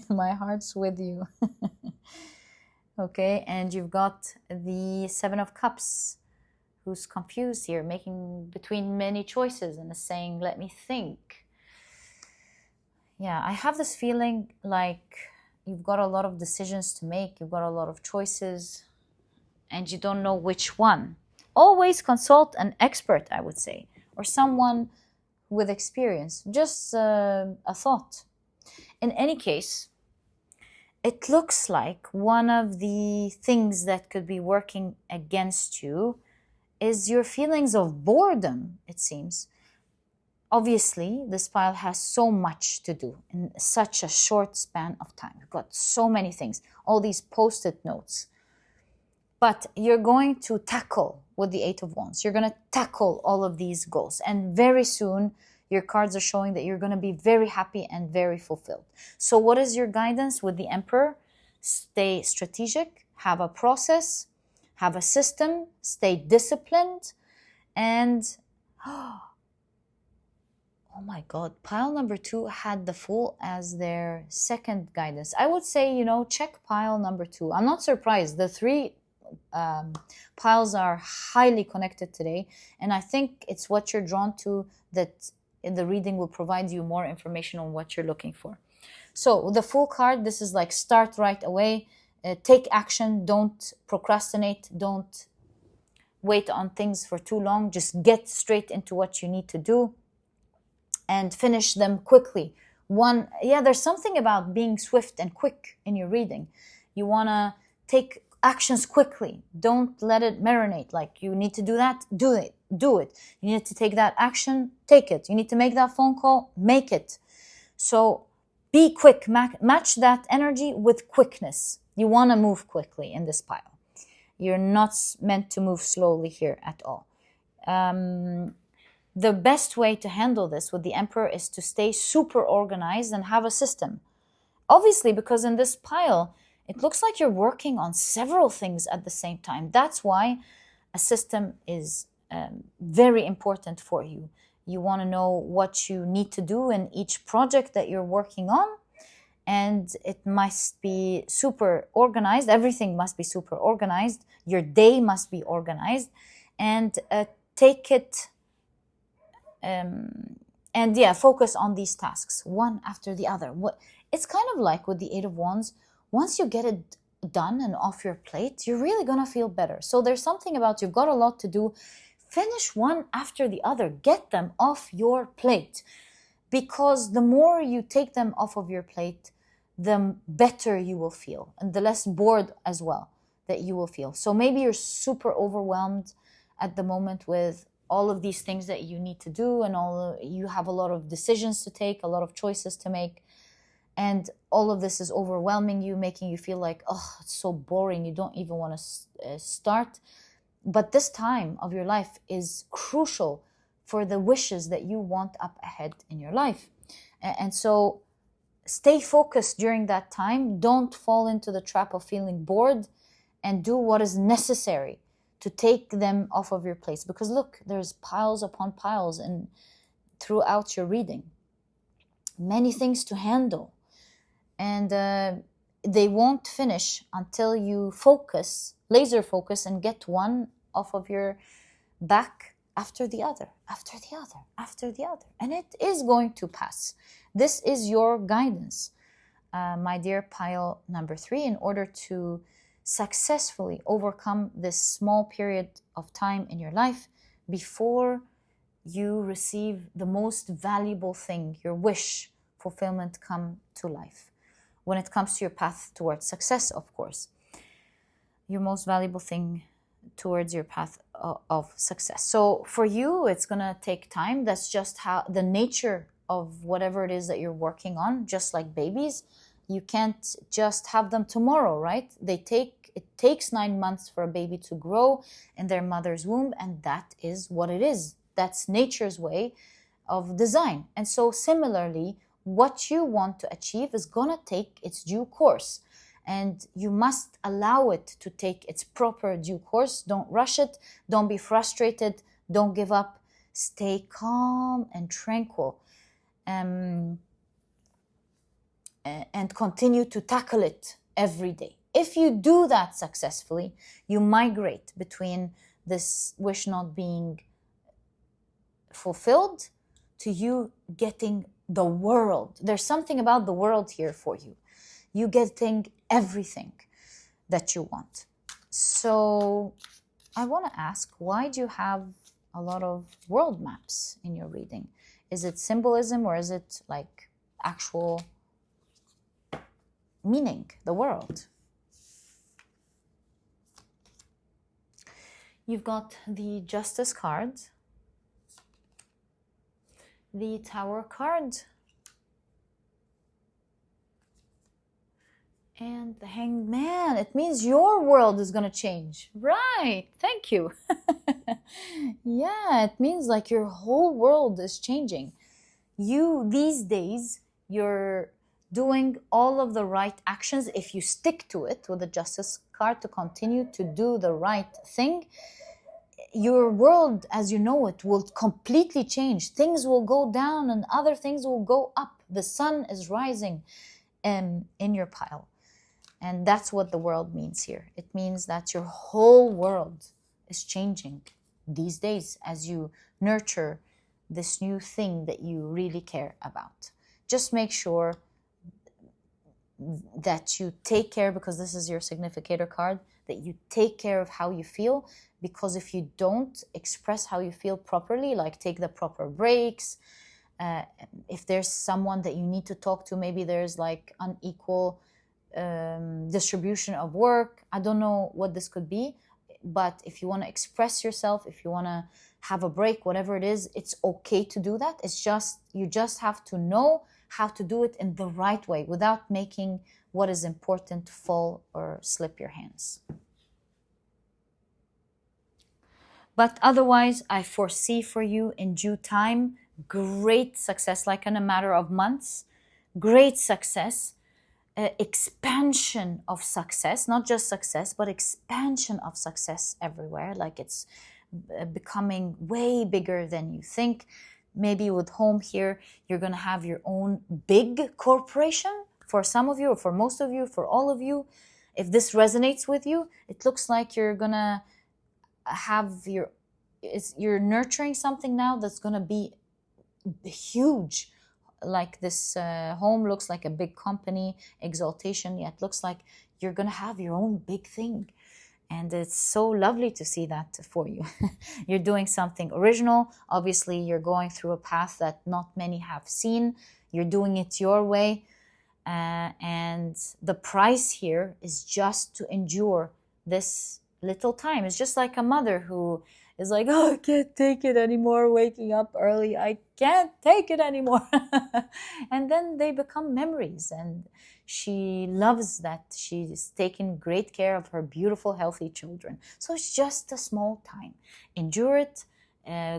My heart's with you. Okay, and you've got the 7 of Cups, who's confused here, making between many choices and is saying, let me think. Yeah, I have this feeling like you've got a lot of decisions to make, you've got a lot of choices, and you don't know which one. Always consult an expert, I would say, or someone with experience. Just a thought. In any case, it looks like one of the things that could be working against you is your feelings of boredom, it seems. Obviously, this pile has so much to do in such a short span of time. You've got so many things, all these post-it notes. But you're going to tackle with the 8 of Wands. You're going to tackle all of these goals. And very soon, your cards are showing that you're going to be very happy and very fulfilled. So what is your guidance with the Emperor? Stay strategic, have a process, have a system, stay disciplined, and oh my God, pile number 2 had the Fool as their second guidance. I would say, check pile number 2. I'm not surprised. The 3 piles are highly connected today, and I think it's what you're drawn to that in the reading will provide you more information on what you're looking for. So the Fool card, this is like start right away, take action, don't procrastinate, don't wait on things for too long, just get straight into what you need to do and finish them quickly. There's something about being swift and quick in your reading. You want to take actions quickly. Don't let it marinate. Like you need to do that, do it. You need to take that action, take it. You need to make that phone call, make it. So be quick, match that energy with quickness. You want to move quickly in this pile. You're not meant to move slowly here at all. The best way to handle this with the Emperor is to stay super organized and have a system. Obviously, because in this pile, it looks like you're working on several things at the same time. That's why a system is very important for you. You want to know what you need to do in each project that you're working on, and it must be super organized. Everything must be super organized. Your day must be organized, and take it focus on these tasks one after the other. It's kind of like with the 8 of Wands. Once you get it done and off your plate, you're really gonna feel better. So there's something about you've got a lot to do. Finish one after the other. Get them off your plate, because the more you take them off of your plate, the better you will feel, and the less bored as well that you will feel. So maybe you're super overwhelmed at the moment with all of these things that you need to do, and you have a lot of decisions to take, a lot of choices to make, and all of this is overwhelming you, making you feel like, oh, it's so boring, you don't even want to start. But this time of your life is crucial for the wishes that you want up ahead in your life. And so stay focused during that time. Don't fall into the trap of feeling bored, and do what is necessary to take them off of your place. Because look, there's piles upon piles and throughout your reading. Many things to handle. And they won't finish until you focus, laser focus, and get one off of your back after the other, after the other, after the other. And it is going to pass. This is your guidance, my dear pile number 3, in order to successfully overcome this small period of time in your life before you receive the most valuable thing, your wish fulfillment, come to life. When it comes to your path towards success, of course, your most valuable thing towards your path of success. So for you, it's going to take time. That's just how the nature of whatever it is that you're working on. Just like babies, you can't just have them tomorrow, right? It takes 9 months for a baby to grow in their mother's womb, and that is what it is. That's nature's way of design. And so similarly, what you want to achieve is going to take its due course. And you must allow it to take its proper due course. Don't rush it. Don't be frustrated. Don't give up. Stay calm and tranquil. And continue to tackle it every day. If you do that successfully, you migrate between this wish not being fulfilled to you getting the world. There's something about the world here for you. You getting everything that you want. So I want to ask, why do you have a lot of world maps in your reading? Is it symbolism, or is it like actual meaning, the world? You've got the Justice card, the Tower card, and the Hanged Man. It means your world is going to change. Right. Thank you. Yeah, it means like your whole world is changing. These days, you're doing all of the right actions. If you stick to it with the Justice card to continue to do the right thing, your world as you know it will completely change. Things will go down and other things will go up. The sun is rising in your pile. And that's what the world means here. It means that your whole world is changing these days as you nurture this new thing that you really care about. Just make sure that you take care, because this is your significator card, that you take care of how you feel. Because if you don't express how you feel properly, like take the proper breaks, if there's someone that you need to talk to, maybe there's like unequal distribution of work. I don't know what this could be, but if you want to express yourself, if you want to have a break, whatever it is, it's okay to do that. It's just, you just have to know how to do it in the right way without making what is important fall or slip your hands. But otherwise, I foresee for you in due time great success, like in a matter of months, great success, expansion of success, not just success, but expansion of success everywhere. Like it's becoming way bigger than you think. Maybe with home here, you're going to have your own big corporation for some of you, or for most of you, for all of you. If this resonates with you, it looks like you're going to have you're nurturing something now that's going to be huge. Like this home looks like a big company, exaltation, yet looks like you're going to have your own big thing. And it's so lovely to see that for you. You're doing something original. Obviously, you're going through a path that not many have seen. You're doing it your way. And the price here is just to endure this little time. It's just like a mother who is like, oh, I can't take it anymore, waking up early. I can't take it anymore. And then they become memories. And she loves that she's taking great care of her beautiful, healthy children. So it's just a small time. Endure it,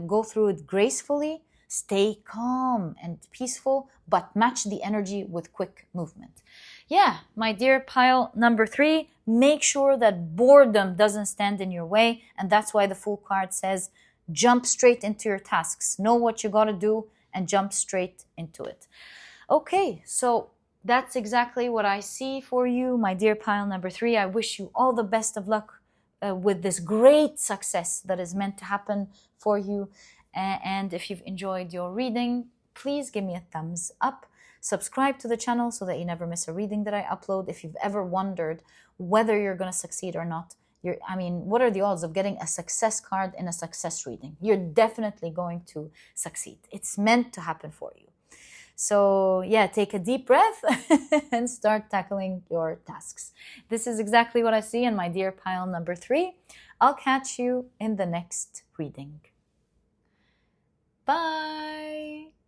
go through it gracefully, stay calm and peaceful, but match the energy with quick movement. Yeah, my dear pile number 3, make sure that boredom doesn't stand in your way. And that's why the Fool card says, jump straight into your tasks. Know what you got to do and jump straight into it. Okay, so That's exactly what I see for you, my dear pile number 3. I wish you all the best of luck with this great success that is meant to happen for you. And if you've enjoyed your reading, please give me a thumbs up. Subscribe to the channel so that you never miss a reading that I upload. If you've ever wondered whether you're going to succeed or not, what are the odds of getting a success card in a success reading? You're definitely going to succeed. It's meant to happen for you. So yeah, take a deep breath and start tackling your tasks. This is exactly what I see in my dear pile number 3. I'll catch you in the next reading. Bye.